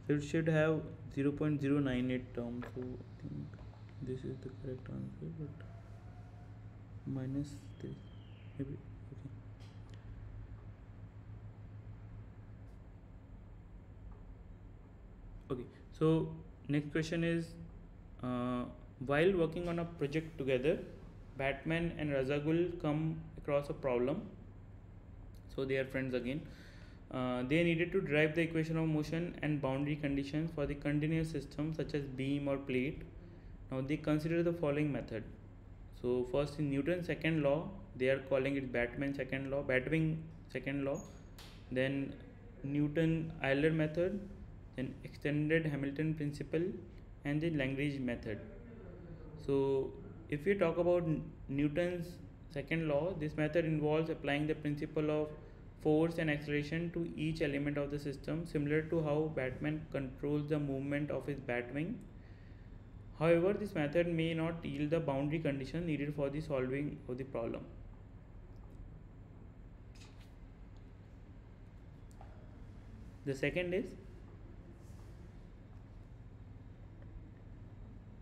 Speaker 1: So it should have 0.098 terms. So I think this is the correct answer, but minus this maybe. Okay, so next question is, while working on a project together, Batman and Razagul come across a problem. So they are friends again. They needed to derive the equation of motion and boundary conditions for the continuous system such as beam or plate. Now they consider the following method. So first, in Newton's second law, they are calling it Batwing second law. Then Newton-Euler method, then extended Hamilton principle, and the Lagrange method. So if we talk about Newton's second law, this method involves applying the principle of force and acceleration to each element of the system, similar to how Batman controls the movement of his Batwing. However, this method may not yield the boundary condition needed for the solving of the problem. The second is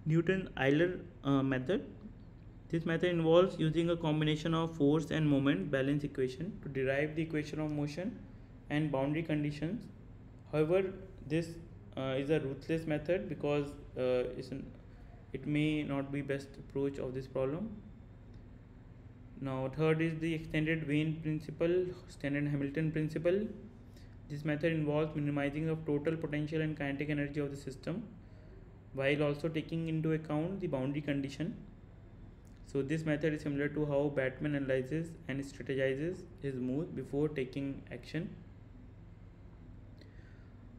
Speaker 1: Newton-Euler method. This method involves using a combination of force and moment balance equation to derive the equation of motion and boundary conditions. However, this is a ruthless method because it may not be best approach of this problem. Now third is the extended extended Hamilton principle. This method involves minimizing of total potential and kinetic energy of the system while also taking into account the boundary condition. So this method is similar to how Batman analyzes and strategizes his moves before taking action.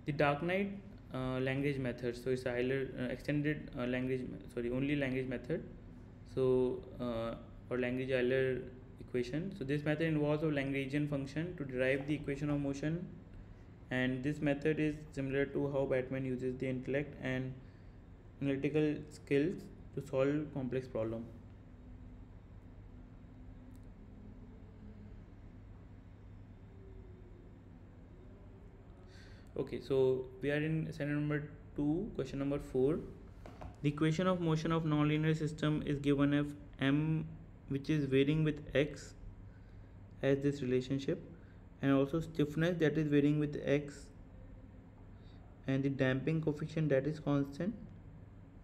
Speaker 1: The Dark Knight Lagrange method. So it's a extended only Lagrange method. So or Lagrange-Euler equation. So this method involves a Lagrangian function to derive the equation of motion, and this method is similar to how Batman uses the intellect and analytical skills to solve complex problems. Okay, so we are in scenario number 2, question number 4. The equation of motion of nonlinear system is given if m, which is varying with x, has this relationship, and also stiffness that is varying with x, and the damping coefficient that is constant,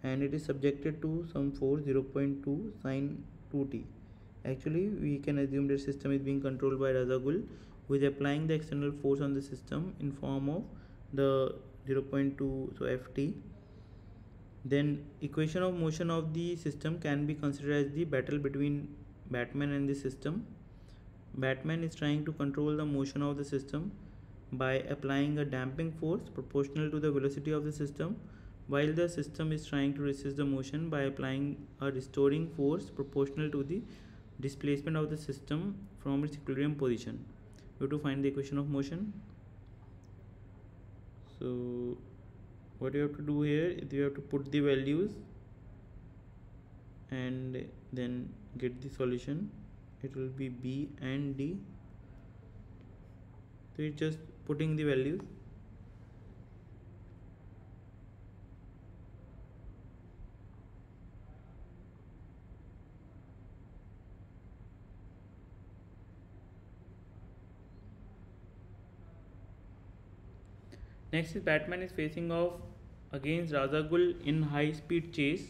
Speaker 1: and it is subjected to some force 0.2 sine 2t. Actually, we can assume that system is being controlled by Razagul, who is applying the external force on the system in form of the 0.2, so ft. Then equation of motion of the system can be considered as the battle between Batman and the system. Batman is trying to control the motion of the system by applying a damping force proportional to the velocity of the system, while the system is trying to resist the motion by applying a restoring force proportional to the displacement of the system from its equilibrium position. We have to find the equation of motion. So what you have to do here is you have to put the values and then get the solution. It will be B and D. So it's just putting the values. Next is Batman is facing off against Razagul in high-speed chase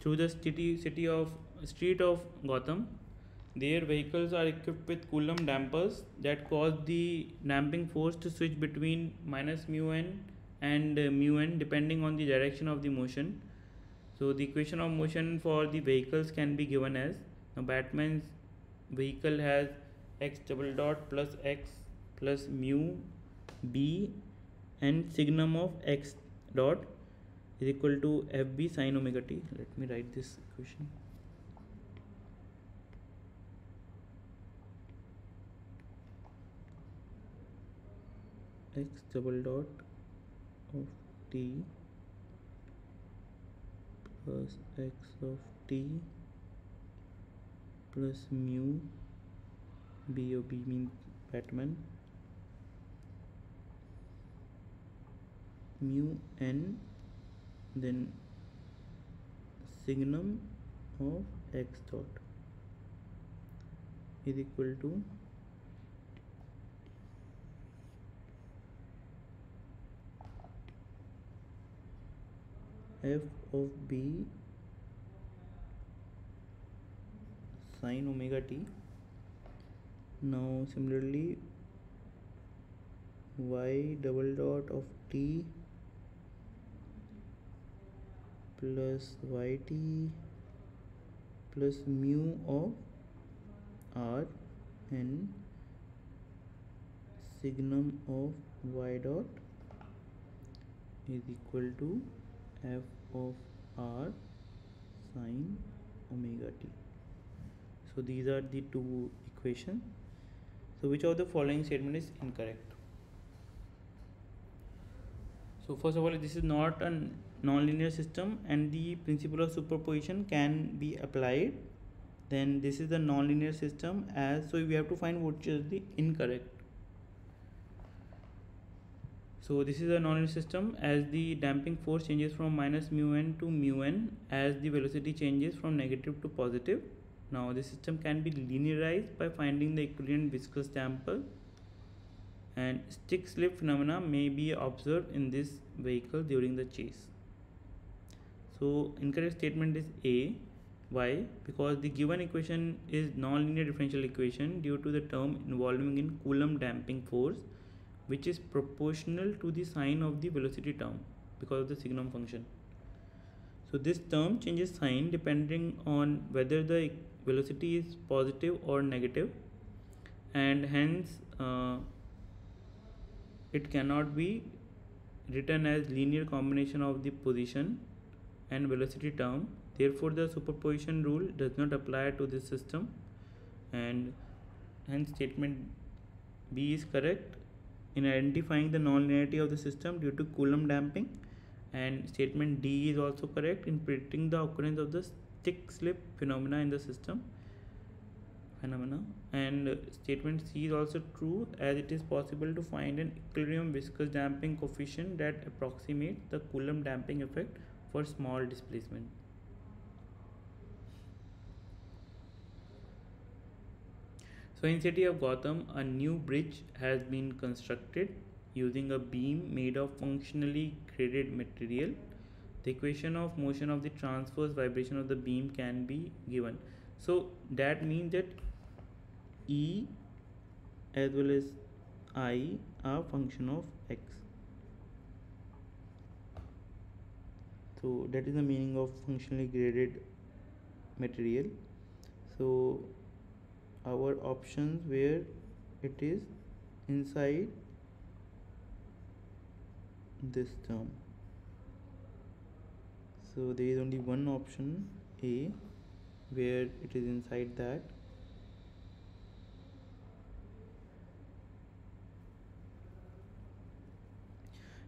Speaker 1: through the street of Gotham. Their vehicles are equipped with Coulomb dampers that cause the damping force to switch between minus mu n and mu n depending on the direction of the motion. So the equation of motion for the vehicles can be given as, now Batman's vehicle has x double dot plus x plus mu b and signum of x dot is equal to fb sin omega t. Let me write this equation. X double dot of t plus x of t plus mu b of b means Batman mu n then signum of x dot is equal to f of b sin omega t. Now similarly y double dot of t plus yt plus mu of r and signum of y dot is equal to f of r sin omega t. So these are the two equations. So which of the following statement is incorrect? So first of all, this is not a nonlinear system and the principle of superposition can be applied. Then this is the nonlinear system, as so we have to find which is the incorrect. So this is a nonlinear system as the damping force changes from minus mu n to mu n as the velocity changes from negative to positive. Now the system can be linearized by finding the equivalent viscous damper, and stick slip phenomena may be observed in this vehicle during the chase. So incorrect statement is A. Why? Because the given equation is nonlinear differential equation due to the term involving in Coulomb damping force, which is proportional to the sign of the velocity term because of the signum function. So this term changes sign depending on whether the velocity is positive or negative, and hence it cannot be written as linear combination of the position and velocity term. Therefore the superposition rule does not apply to this system, and hence statement B is correct in identifying the nonlinearity of the system due to Coulomb damping, and statement D is also correct in predicting the occurrence of the stick slip phenomena in the system and statement C is also true as it is possible to find an equilibrium viscous damping coefficient that approximates the Coulomb damping effect for small displacement. So in city of Gotham, a new bridge has been constructed using a beam made of functionally graded material. The equation of motion of the transverse vibration of the beam can be given. So that means that E as well as I are function of x. So that is the meaning of functionally graded material. So our options where it is inside this term. So there is only one option A where it is inside that.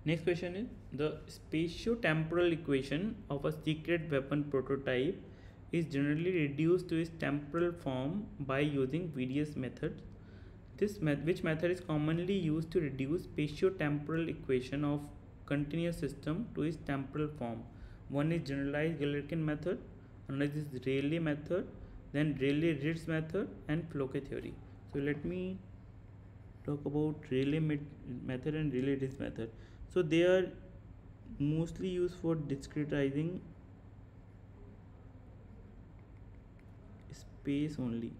Speaker 1: Next question is the spatio-temporal equation of a secret weapon prototype is generally reduced to its temporal form by using various methods. Which method is commonly used to reduce spatio-temporal equation of continuous system to its temporal form? One is generalized Galerkin method, another is Rayleigh method, then Rayleigh-Ritz method, and Floquet theory. So let me talk about Rayleigh method and Rayleigh-Ritz method. So they are mostly used for discretizing space only.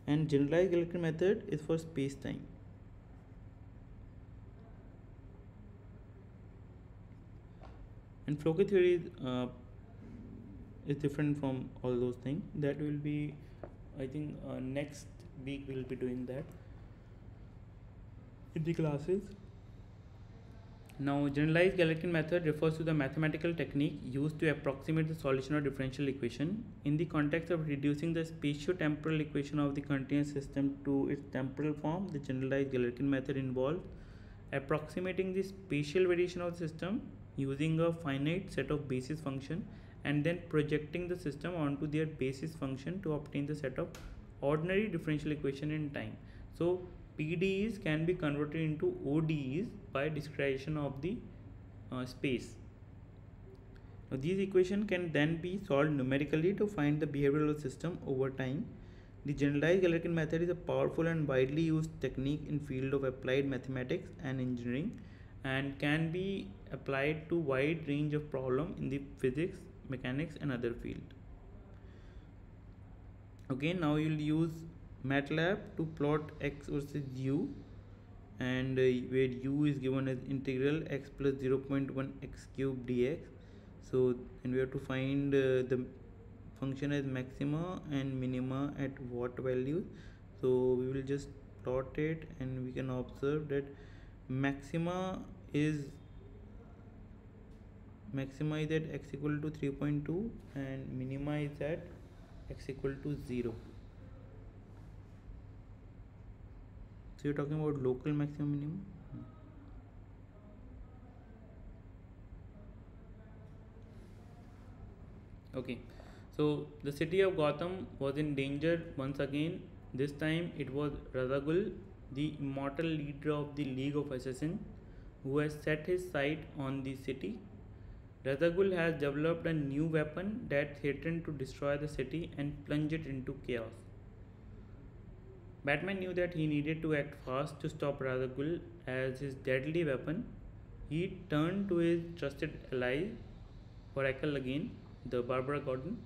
Speaker 1: And generalized electric method is for space time. And Floquet theory is different from all those things. That will be, I think, next week we'll be doing that in the classes. Now, generalized Galerkin method refers to the mathematical technique used to approximate the solution of differential equation in the context of reducing the spatio-temporal equation of the continuous system to its temporal form. The generalized Galerkin method involves approximating the spatial variation of the system using a finite set of basis function and then projecting the system onto their basis function to obtain the set of ordinary differential equation in time. So PDEs can be converted into ODEs by discretization of the space. Now, these equations can then be solved numerically to find the behavior of the system over time. The generalized Galerkin method is a powerful and widely used technique in field of applied mathematics and engineering and can be applied to wide range of problems in the physics, mechanics and other fields. Okay, now you'll use MATLAB to plot x versus u, and where u is given as integral x plus 0.1 x cube dx. So, and we have to find the function as maxima and minima at what value. So we will just plot it and we can observe that maxima is at x equal to 3.2 and minima is at x equal to 0. So you're talking about local maximum minimum. Okay, so the city of Gotham was in danger once again. This time it was Razagul, the immortal leader of the League of Assassins, who has set his sight on the city. Razagul has developed a new weapon that threatened to destroy the city and plunge it into chaos. Batman knew that he needed to act fast to stop Razagul as his deadly weapon. He turned to his trusted ally, Oracle again, the Barbara Gordon,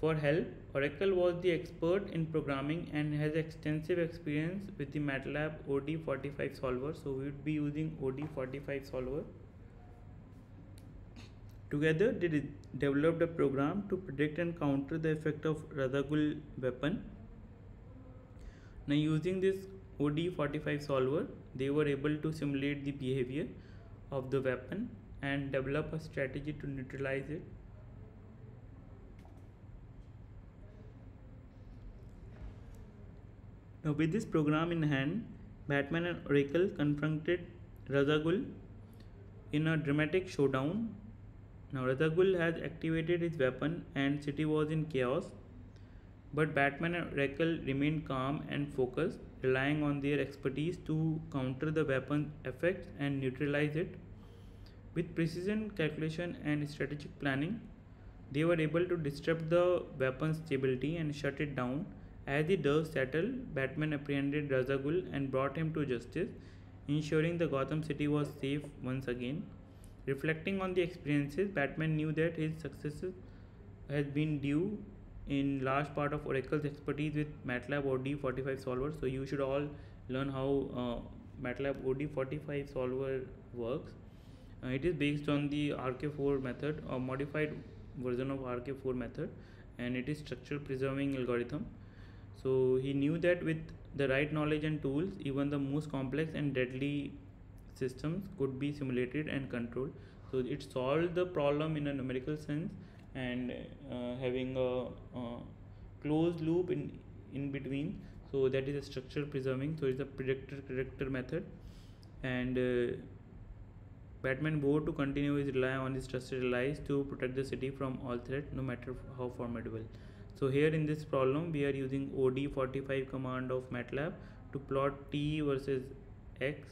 Speaker 1: for help. Oracle was the expert in programming and has extensive experience with the MATLAB OD45 solver. So we would be using OD45 solver. Together they developed a program to predict and counter the effect of Razagul weapon. Now using this OD45 solver, they were able to simulate the behavior of the weapon and develop a strategy to neutralize it. Now with this program in hand, Batman and Oracle confronted Razagul in a dramatic showdown. Now Razagul has activated his weapon and city was in chaos, but Batman and Oracle remained calm and focused, relying on their expertise to counter the weapon's effects and neutralize it. With precision, calculation and strategic planning, they were able to disrupt the weapon's stability and shut it down. As the dust settled, Batman apprehended Razagul and brought him to justice, ensuring the Gotham City was safe once again. Reflecting on the experiences, Batman knew that his success has been due in large part of Oracle's expertise with MATLAB OD45 solver. So you should all learn how MATLAB OD45 solver works. It is based on the RK4 method, a modified version of RK4 method, and it is structure preserving algorithm. So he knew that with the right knowledge and tools, even the most complex and deadly systems could be simulated and controlled. So it solved the problem in a numerical sense and having a closed loop in between. So that is a structure preserving. So it's a predictor method, and Batman vowed to continue his rely on his trusted allies to protect the city from all threat, no matter how formidable. So here in this problem, we are using OD45 command of MATLAB to plot t versus x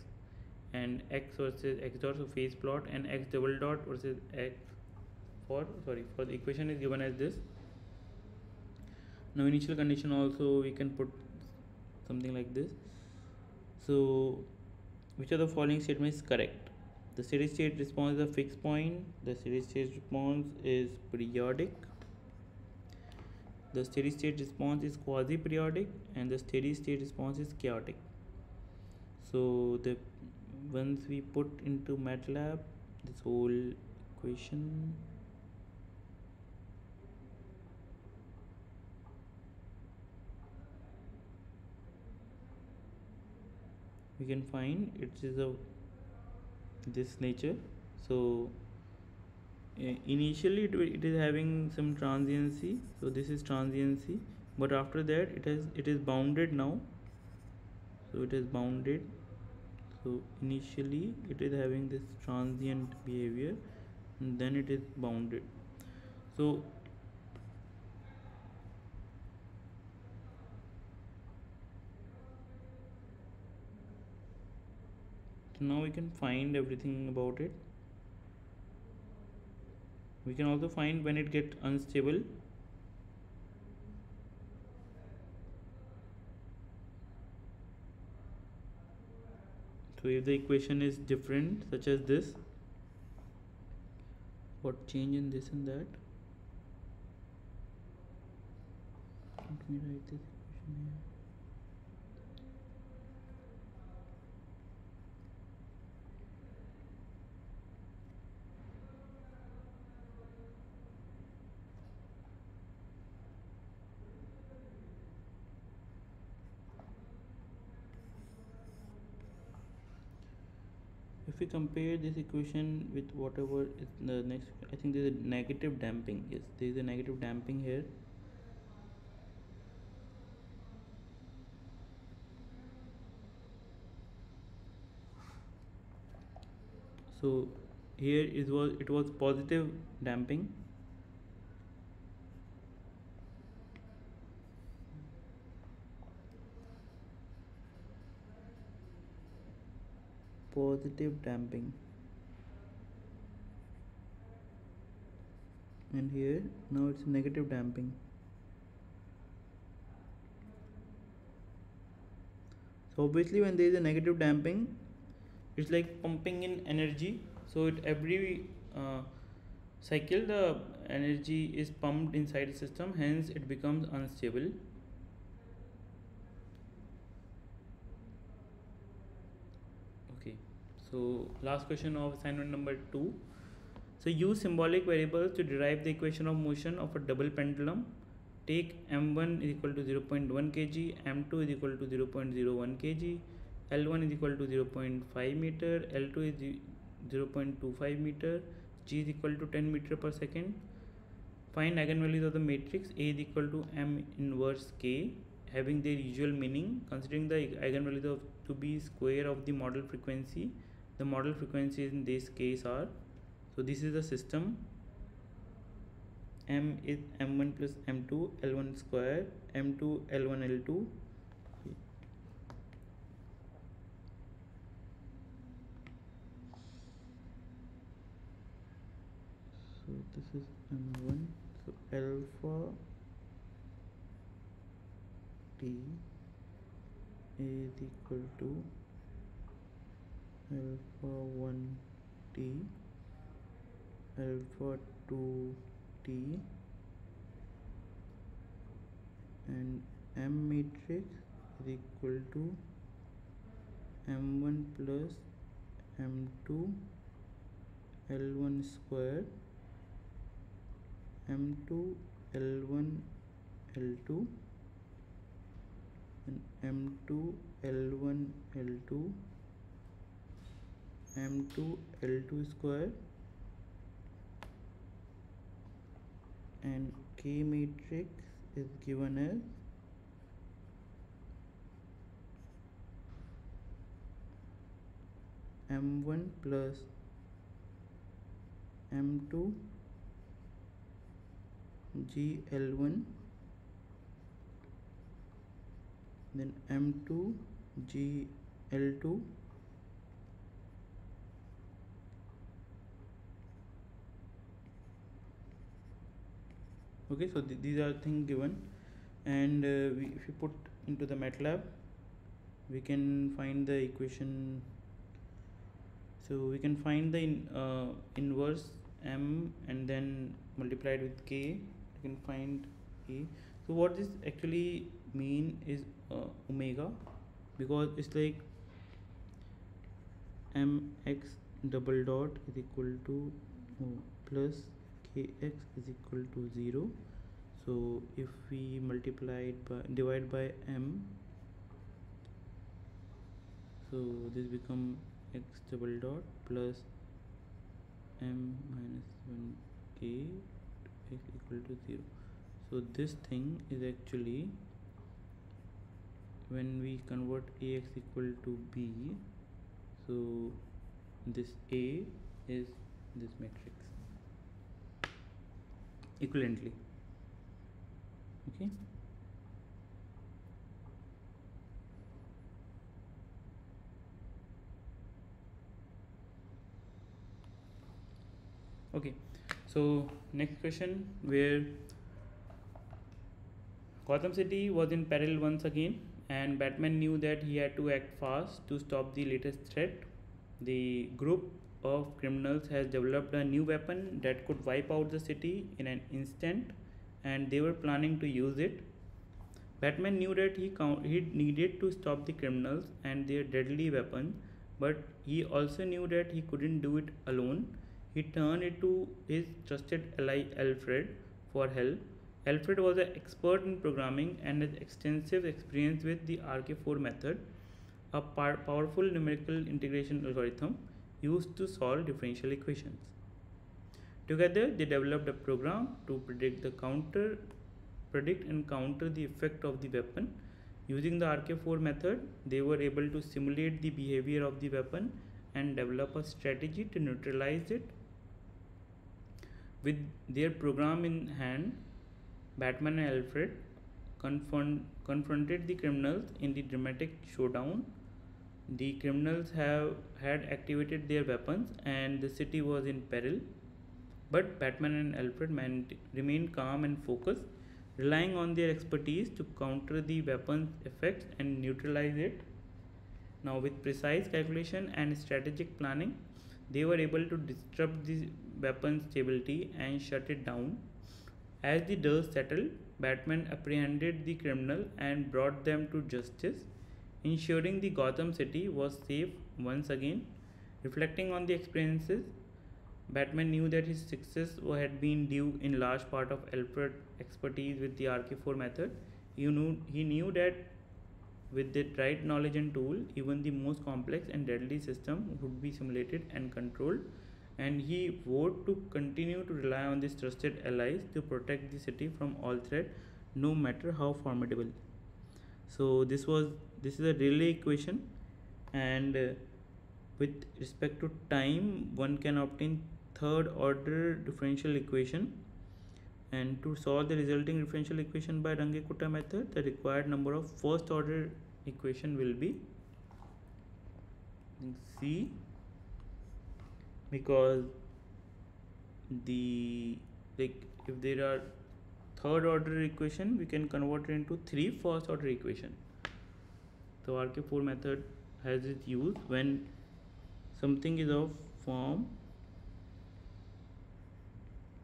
Speaker 1: and x versus x dot, so phase plot, and x double dot versus x for the equation is given as this. Now initial condition also we can put something like this. So which of the following statement is correct? The steady state response is a fixed point, the steady state response is periodic, the steady state response is quasi periodic, and the steady state response is chaotic. So the once we put into MATLAB this whole equation, we can find it is of this nature. So initially it is having some transiency, so this is transiency, but after that it is bounded now. So it is bounded. So initially it is having this transient behavior and then it is bounded. So now we can find everything about it. We can also find when it gets unstable. So if the equation is different, such as this, what change in this and that? Let me write this equation here. If we compare this equation with whatever is the next, I think there is a negative damping. Yes, there is a negative damping here. So here it was positive damping. Positive damping. And here now it's negative damping. So obviously when there is a negative damping, it's like pumping in energy. So at every cycle the energy is pumped inside the system, hence it becomes unstable. Okay, so last question of assignment number 2. So use symbolic variables to derive the equation of motion of a double pendulum. Take m1 is equal to 0.1 kg, m2 is equal to 0.01 kg, L1 is equal to 0.5 meter, L2 is 0.25 meter, g is equal to 10 meter per second. Find eigenvalues of the matrix A is equal to m inverse k having their usual meaning. Considering the eigenvalues of to be square of the model frequency, the model frequencies in this case are, so this is the system. M is m1 plus m2 L1 square, m2 L1 L2. So this is m1, so alpha t is equal to alpha 1 t, alpha 2 t, and m matrix is equal to m1 plus m2 L1 square, m2 L1 L2, and m2 L1 L2, m2 L2 square, and K matrix is given as m1 plus m2 GL1, then m2 GL2, okay. So these are things given, and if you put into the MATLAB, we can find the equation. So we can find the inverse m and then multiplied with k. You can find a. So what this actually mean is omega, because it's like mx double dot is equal to plus kx is equal to 0. So if we multiply it by divide by m, so this become x double dot plus m minus 1 a x equal to 0. So this thing is actually, when we convert ax equal to b, so this a is this matrix equivalently. Okay. Okay, so next question, where Gotham City was in peril once again, and Batman knew that he had to act fast to stop the latest threat. The group of criminals has developed a new weapon that could wipe out the city in an instant, and they were planning to use it. Batman knew that he needed to stop the criminals and their deadly weapon, but he also knew that he couldn't do it alone. He turned to his trusted ally Alfred for help. Alfred was an expert in programming and has extensive experience with the RK4 method, a powerful numerical integration algorithm used to solve differential equations. Together, they developed a program to predict and counter the effect of the weapon. Using the RK4 method, they were able to simulate the behavior of the weapon and develop a strategy to neutralize it. With their program in hand, Batman and Alfred confronted the criminals in the dramatic showdown. The criminals had activated their weapons and the city was in peril. But Batman and Alfred remained calm and focused, relying on their expertise to counter the weapon's effects and neutralize it. Now, with precise calculation and strategic planning, they were able to disrupt the weapon's stability and shut it down. As the dust settled, Batman apprehended the criminal and brought them to justice, ensuring the Gotham City was safe once again. Reflecting on the experiences, Batman knew that his success had been due in large part of Alfred's expertise with the RK4 method. He knew that with the right knowledge and tool, even the most complex and deadly system would be simulated and controlled, and he vowed to continue to rely on these trusted allies to protect the city from all threat, no matter how formidable. So this is a relay equation, and with respect to time, one can obtain third order differential equation, and to solve the resulting differential equation by Runge-Kutta method, the required number of first order equation will be C, because if there are third order equation, we can convert it into 3 first order equation. So RK4 method has its use when something is of form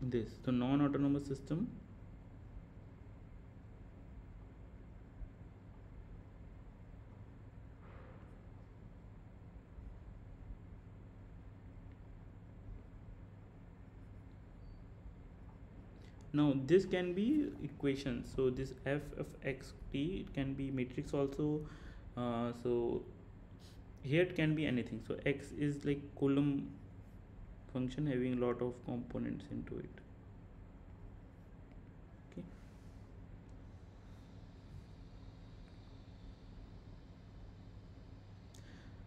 Speaker 1: this. So non-autonomous system now this can be equations. So this f of x t, it can be matrix also. So here it can be anything. So x is like Coulomb function having a lot of components into it. Okay.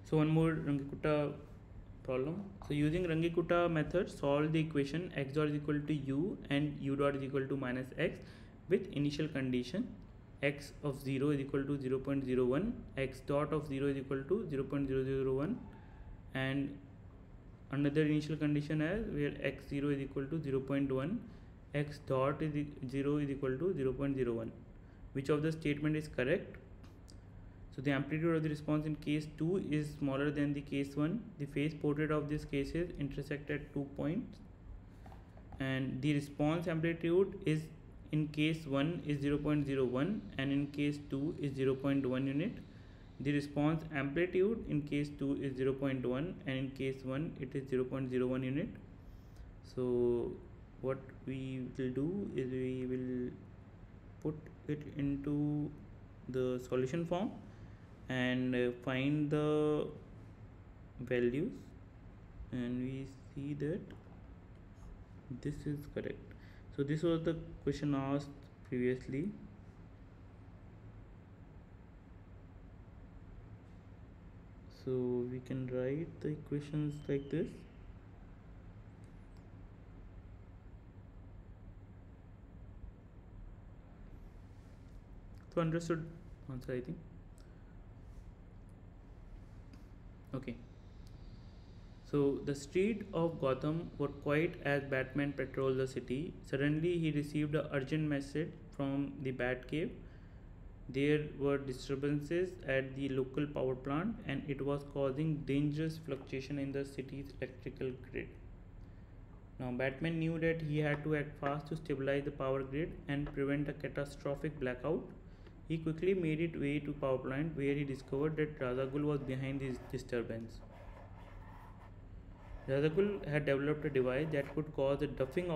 Speaker 1: So one more Runge-Kutta problem. So using Runge-Kutta method, solve the equation x dot is equal to u and u dot is equal to minus x with initial condition x of 0 is equal to 0.01, x dot of 0 is equal to 0.001, and another initial condition as where x0 is equal to 0.1, x dot is 0 is equal to 0.01. Which of the statement is correct? So the amplitude of the response in case 2 is smaller than the case 1. The phase portrait of these cases intersect at 2 points, and the response amplitude is in case 1 is 0.01 and in case 2 is 0.1 unit. The response amplitude in case 2 is 0.1 and in case 1 it is 0.01 unit. So what we will do is we will put it into the solution form and find the values, and we see that this is correct. So this was the question asked previously. So we can write the equations like this. So understood answer, I think. Okay. So the streets of Gotham were quiet as Batman patrolled the city. Suddenly he received an urgent message from the Batcave. There were disturbances at the local power plant and it was causing dangerous fluctuation in the city's electrical grid. Now Batman knew that he had to act fast to stabilize the power grid and prevent a catastrophic blackout. He quickly made his way to power plant where he discovered that Ra's al Ghul was behind this disturbance. Ra's al Ghul had developed a device that could cause a Duffing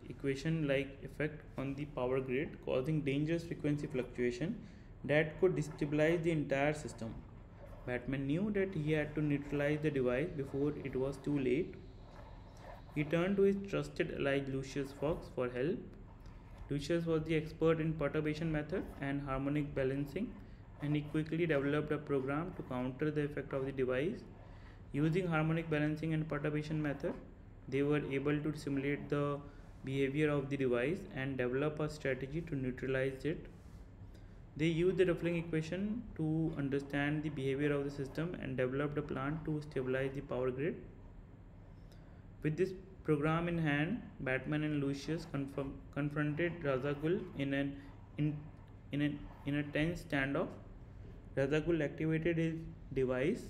Speaker 1: equation-like effect on the power grid, causing dangerous frequency fluctuation that could destabilize the entire system. Batman knew that he had to neutralize the device before it was too late. He turned to his trusted ally Lucius Fox for help. Lucius was the expert in perturbation method and harmonic balancing, and he quickly developed a program to counter the effect of the device. Using harmonic balancing and perturbation method, they were able to simulate the behavior of the device and develop a strategy to neutralize it. They used the Ruffling equation to understand the behavior of the system and developed a plan to stabilize the power grid. With this program in hand, Batman and Lucius confronted Ra's al Ghul in a tense standoff. Ra's al Ghul activated his device,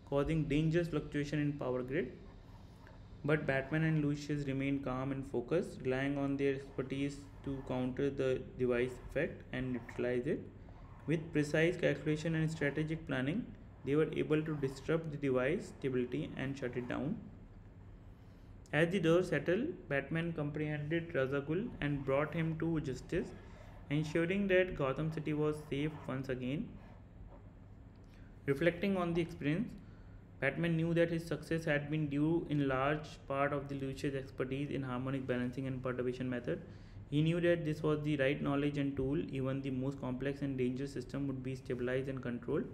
Speaker 1: causing dangerous fluctuation in power grid. But Batman and Lucius remained calm and focused, relying on their expertise to counter the device effect and neutralize it. With precise calculation and strategic planning, they were able to disrupt the device stability and shut it down. As the dust settled, Batman comprehended Ra's al Ghul and brought him to justice, ensuring that Gotham City was safe once again. Reflecting on the experience, Batman knew that his success had been due in large part of the Lucius' expertise in harmonic balancing and perturbation method. He knew that this was the right knowledge and tool. Even the most complex and dangerous system would be stabilized and controlled.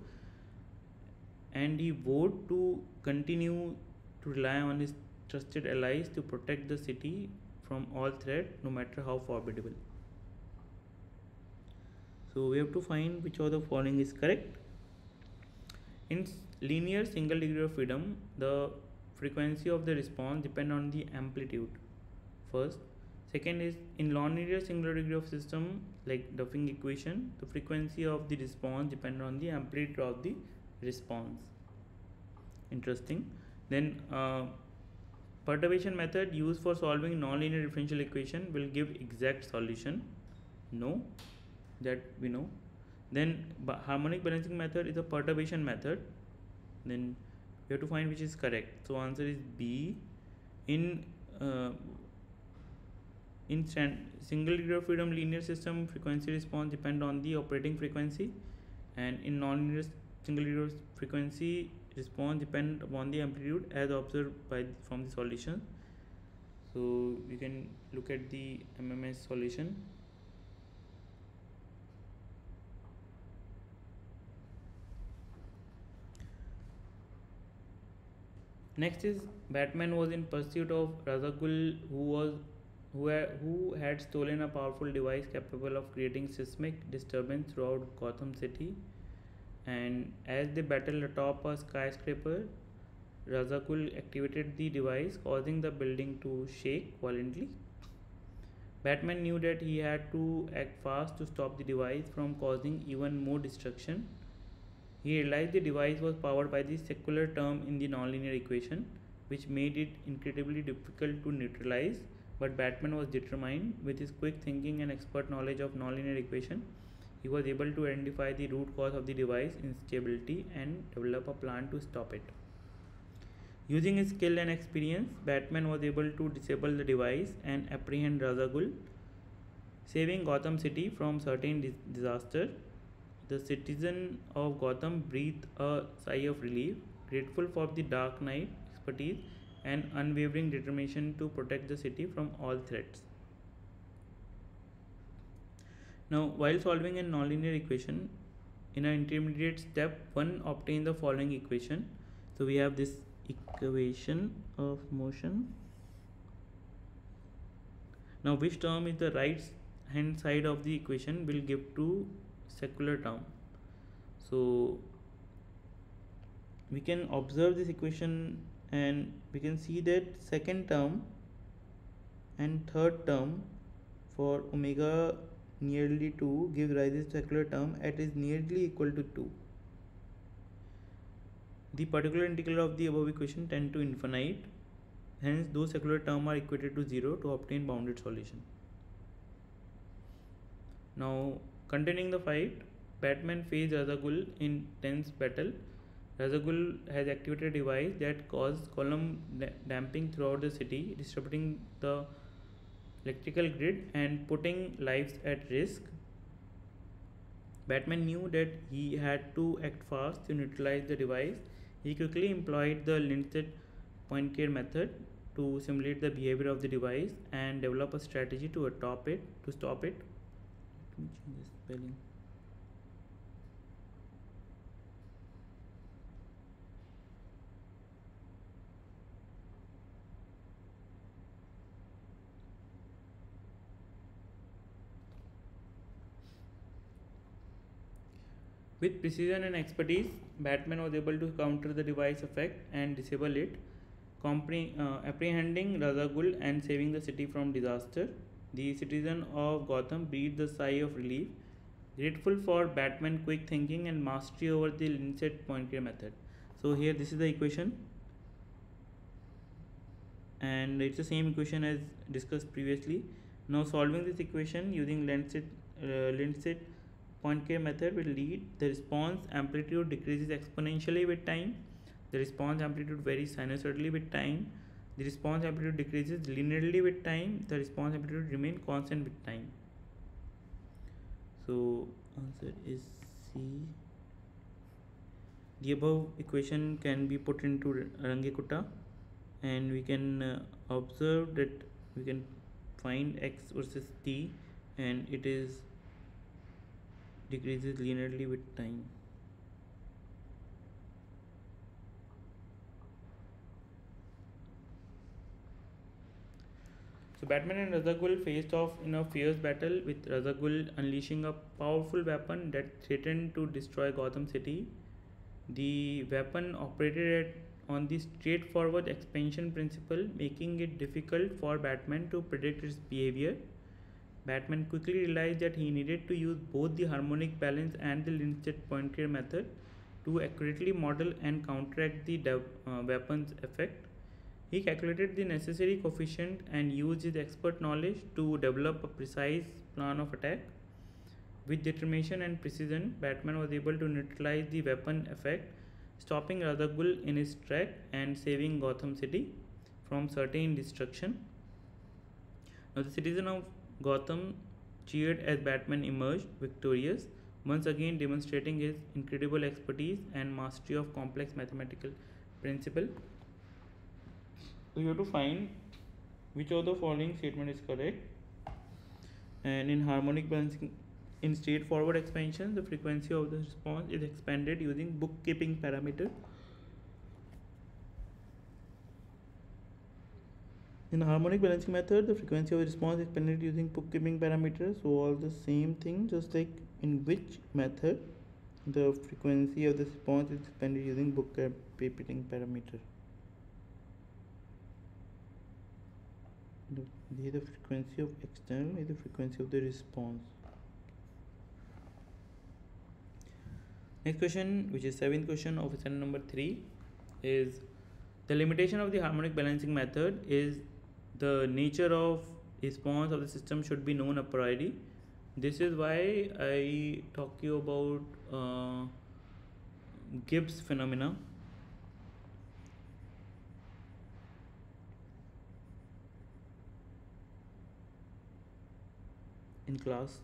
Speaker 1: And he vowed to continue to rely on his trusted allies to protect the city from all threat, no matter how formidable. So we have to find which of the following is correct. In linear single degree of freedom, the frequency of the response depends on the amplitude. First. Second is in nonlinear singular degree of system like Duffing equation, the frequency of the response depends on the amplitude of the response. Interesting. Then perturbation method used for solving nonlinear differential equation will give exact solution. No, that we know. Then harmonic balancing method is a perturbation method. Then we have to find which is correct. So answer is B. In single degree of freedom linear system, frequency response depend on the operating frequency, and in nonlinear single degree of frequency response depend upon the amplitude as observed from the solution. So we can look at the MMS solution. Next is Batman was in pursuit of Ra's al Ghul, who had stolen a powerful device capable of creating seismic disturbance throughout Gotham City. And as they battled atop a skyscraper, Ra's al Ghul activated the device, causing the building to shake violently. Batman knew that he had to act fast to stop the device from causing even more destruction. He realized the device was powered by the secular term in the nonlinear equation, which made it incredibly difficult to neutralize. But Batman was determined. With his quick thinking and expert knowledge of nonlinear equation, he was able to identify the root cause of the device instability and develop a plan to stop it. Using his skill and experience, Batman was able to disable the device and apprehend Ra's al Ghul, saving Gotham City from certain disaster. The citizen of Gotham breathed a sigh of relief, grateful for the Dark Knight expertise and unwavering determination to protect the city from all threats. Now, while solving a nonlinear equation, in an intermediate step, one obtains the following equation. So we have this equation of motion. Now, which term is the right hand side of the equation will give to secular term. So we can observe this equation and we can see that second term and third term for omega nearly 2 gives rise to secular term at is nearly equal to 2. The particular integral of the above equation tend to infinite, hence those secular terms are equated to 0 to obtain bounded solution. Now, continuing the fight, Batman faced Ra's al Ghul in tense battle. Ra's al Ghul has activated a device that caused column damping throughout the city, disrupting the electrical grid and putting lives at risk. Batman knew that he had to act fast to neutralize the device. He quickly employed the Linset-Poincare method to simulate the behavior of the device and develop a strategy to stop it. Let me change the spelling. With precision and expertise, Batman was able to counter the device effect and disable it, apprehending Ra's al Ghul and saving the city from disaster. The citizen of Gotham breathed a sigh of relief, grateful for Batman's quick thinking and mastery over the Linset-Poincare method. So here this is the equation, and it's the same equation as discussed previously. Now solving this equation using Linset-Poincare method will lead the response amplitude decreases exponentially with time. The response amplitude varies sinusoidally with time. The response amplitude decreases linearly with time. The response amplitude remains constant with time. So answer is C. The above equation can be put into Rangekutta, and we can observe that we can find x versus t, and it is decreases linearly with time. So Batman and Ra's al Ghul faced off in a fierce battle, with Ra's al Ghul unleashing a powerful weapon that threatened to destroy Gotham City. The weapon operated on the straightforward expansion principle, making it difficult for Batman to predict its behavior. Batman quickly realized that he needed to use both the harmonic balance and the Linset-Poincare method to accurately model and counteract the weapon's effect. He calculated the necessary coefficient and used his expert knowledge to develop a precise plan of attack. With determination and precision, Batman was able to neutralize the weapon effect, stopping Ra's al Ghul in his track and saving Gotham City from certain destruction. Now, the citizen of Gotham cheered as Batman emerged victorious, once again demonstrating his incredible expertise and mastery of complex mathematical principle. So you have to find which of the following statement is correct. And in harmonic balancing, in straightforward expansion, the frequency of the response is expanded using bookkeeping parameter. In harmonic balancing method, the frequency of response is expanded using bookkeeping parameters. So all the same thing, just like in which method the frequency of the response is expanded using bookkeeping parameter. The frequency of external is the frequency of the response. Next question, which is seventh question of assignment number 3, is the limitation of the harmonic balancing method is the nature of response of the system should be known a priori. This is why I talk you about Gibbs phenomena. In class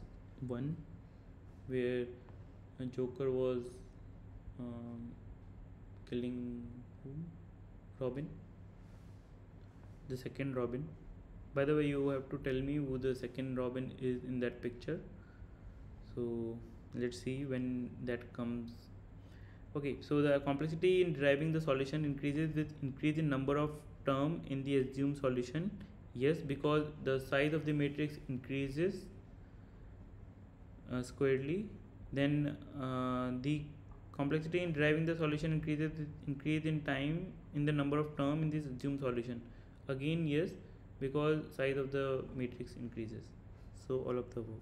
Speaker 1: 1, where a Joker was killing whom? Robin, the second Robin. By the way, you have to tell me who the second Robin is in that picture. So let's see when that comes. Okay, so the complexity in deriving the solution increases with increase in number of term in the assumed solution. Yes, because the size of the matrix increases squarely. Then the complexity in deriving the solution increases with increase in time in the number of term in this assumed solution. Again, yes, because size of the matrix increases. So all of the above.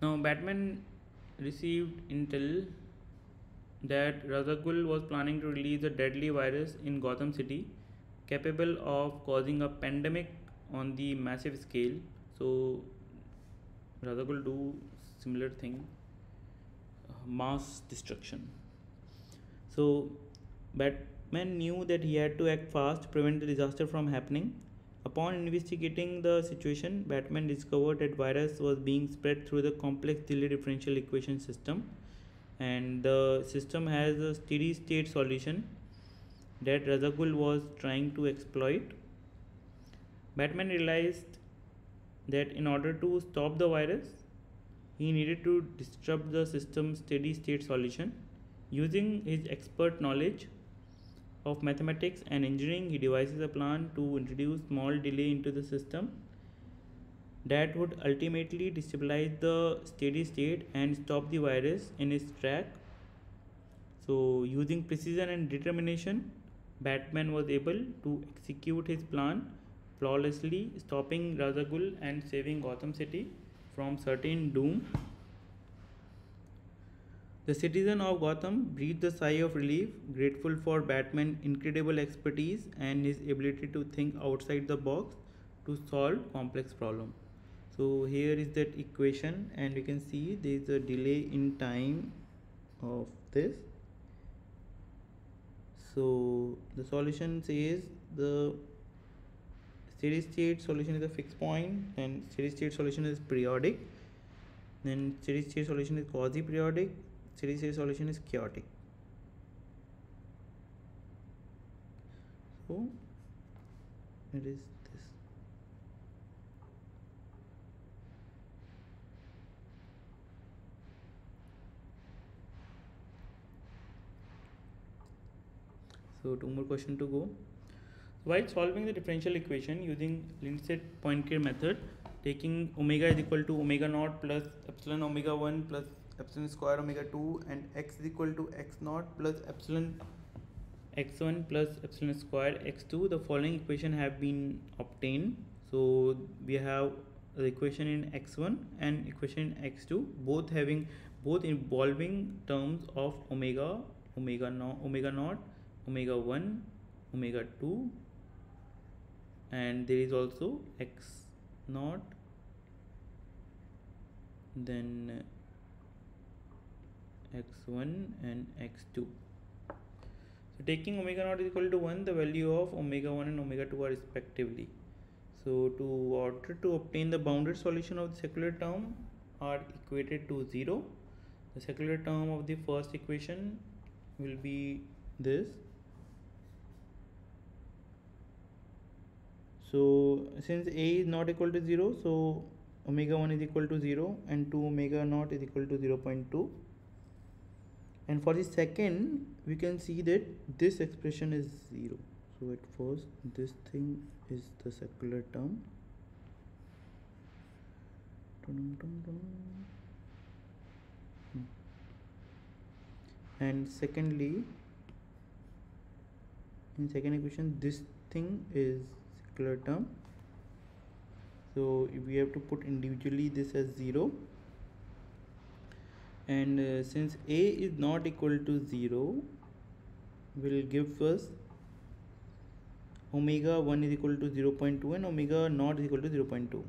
Speaker 1: Now Batman received intel that Razagul was planning to release a deadly virus in Gotham City capable of causing a pandemic on the massive scale. So Razagul do similar thing, mass destruction. So Batman knew that he had to act fast to prevent the disaster from happening. Upon investigating the situation, Batman discovered that virus was being spread through the complex delay differential equation system, and the system has a steady state solution that Razagul was trying to exploit. Batman realized that in order to stop the virus, he needed to disrupt the system's steady state solution. Using his expert knowledge of mathematics and engineering, he devises a plan to introduce small delay into the system that would ultimately destabilize the steady state and stop the virus in its track. So, using precision and determination, Batman was able to execute his plan flawlessly, stopping Razagul and saving Gotham City from certain doom. The citizen of Gotham breathed a sigh of relief, grateful for Batman's incredible expertise and his ability to think outside the box to solve complex problems. So here is that equation, and you can see there is a delay in time of this. So the solution says the steady state solution is a fixed point, and steady state solution is periodic. Then steady state solution is quasi periodic. Steady state solution is chaotic. So it is this. So two more questions to go. While solving the differential equation using Lindstedt Poincare method, taking omega is equal to omega naught plus epsilon omega 1 plus epsilon square omega 2 and x is equal to x naught plus epsilon x1 plus epsilon square x2, the following equation have been obtained. So we have the equation in x1 and equation in x2, both involving terms of omega naught, omega 1, omega 2, and there is also x naught, then x1 and x2. So taking omega naught is equal to 1, the value of omega 1 and omega 2 are respectively. So to order to obtain the bounded solution of the secular term are equated to 0. The secular term of the first equation will be this. So since a is not equal to 0, so omega 1 is equal to 0 and 2 omega naught is equal to 0.2. And for the second, we can see that this expression is 0. So at first, this thing is the secular term And secondly, in second equation, this thing is circular term, so we have to put individually this as 0, and since a is not equal to 0, will give us omega 1 is equal to 0.2 and omega not is equal to 0.2.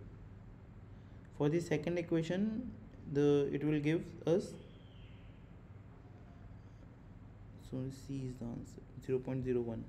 Speaker 1: For the second equation, it will give us, so C is the answer, 0.01.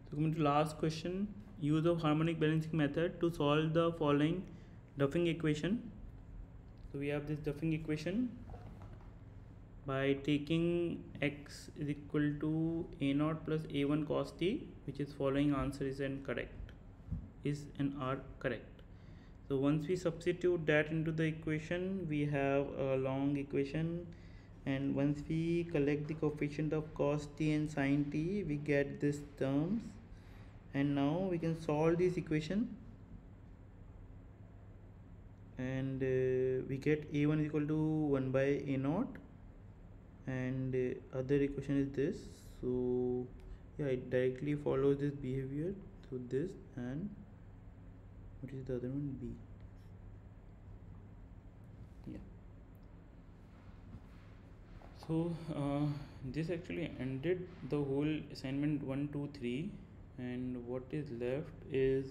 Speaker 1: So coming to last question, use of harmonic balancing method to solve the following Duffing equation. So we have this Duffing equation by taking x is equal to a naught plus a1 cos t, which is following answer is correct, is and are correct. So once we substitute that into the equation, we have a long equation, and once we collect the coefficient of cos t and sin t, we get these terms, and now we can solve this equation, and we get a1 is equal to 1 by a naught, and other equation is this. So yeah, it directly follows this behavior. So this, and what is the other one, b. Yeah, so this actually ended the whole assignment 1 2 3, and what is left is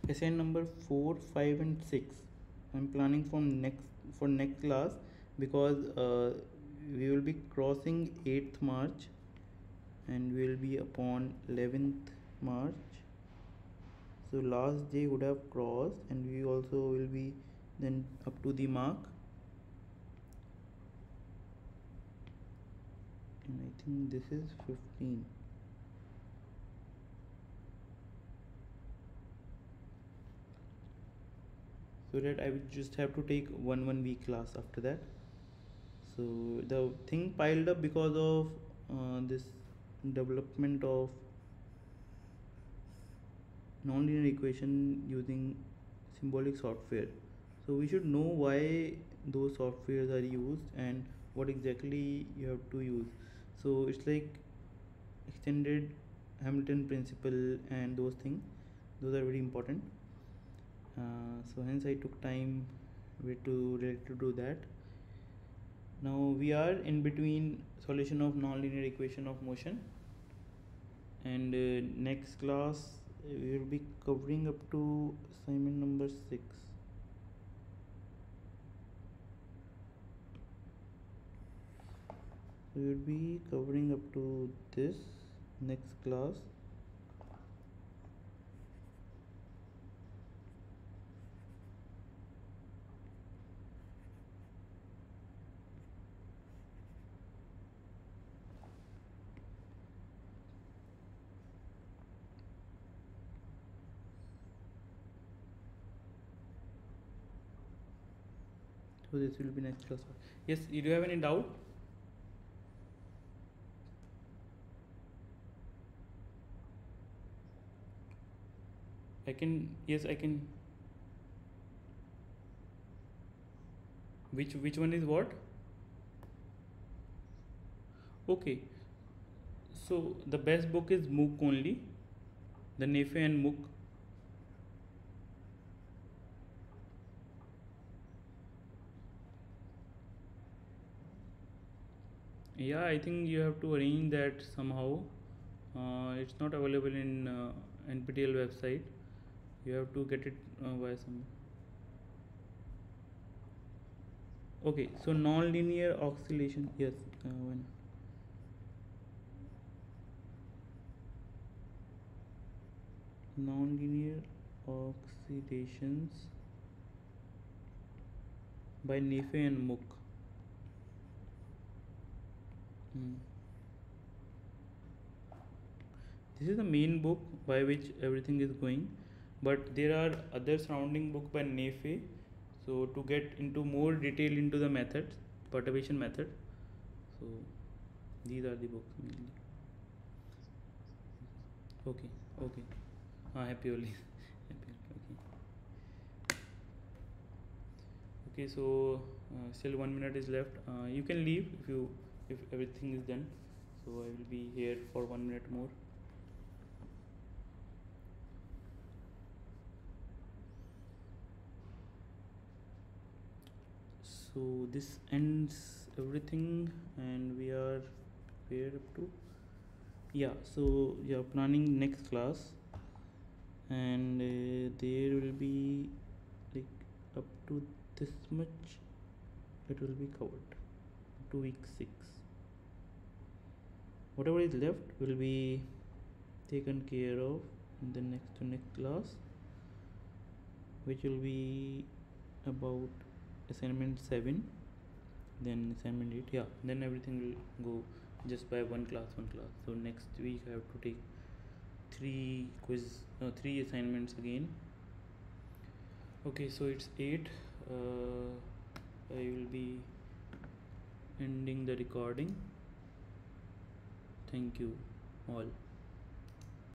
Speaker 1: assignment number 4 5 and 6. I'm planning for next class, because we will be crossing 8th March and we will be upon 11th March. So last day would have crossed, and we also will be then up to the mark, and I think this is 15. So that I will just have to take one week class after that. So the thing piled up because of this development of nonlinear equation using symbolic software. So we should know why those softwares are used and what exactly you have to use. So it's like extended Hamilton principle and those things, those are very important. So hence I took time to do that. Now we are in between solution of nonlinear equation of motion, and next class we will be covering up to assignment number 6. We will be covering up to this next class. So this will be next class. Yes, do you have any doubt? I can, yes, I can. Which one is what? Okay, so the best book is MOOC only, the Nefe and MOOC. Yeah, I think you have to arrange that somehow. It's not available in NPTEL website. You have to get it via some. Okay, so nonlinear oscillation. Yes, one. Nonlinear oscillations by Nefe and MOOC. this is the main book by which everything is going, but there are other surrounding book by Nefe. So to get into more detail into the methods, perturbation method, so these are the books mainly. Okay, okay. Happy Holi. Happy Holi. Okay. Okay, so still 1 minute is left. You can leave if everything is done. So I will be here for 1 minute more. So this ends everything, and we are where up to? Yeah, so you are planning next class, and there will be like up to this much it will be covered to week 6. Whatever is left will be taken care of in the next class, which will be about assignment 7, then assignment 8. Yeah, then everything will go just by one class. So next week I have to take 3 assignments again. Okay, so it's 8. I will be ending the recording. Thank you all.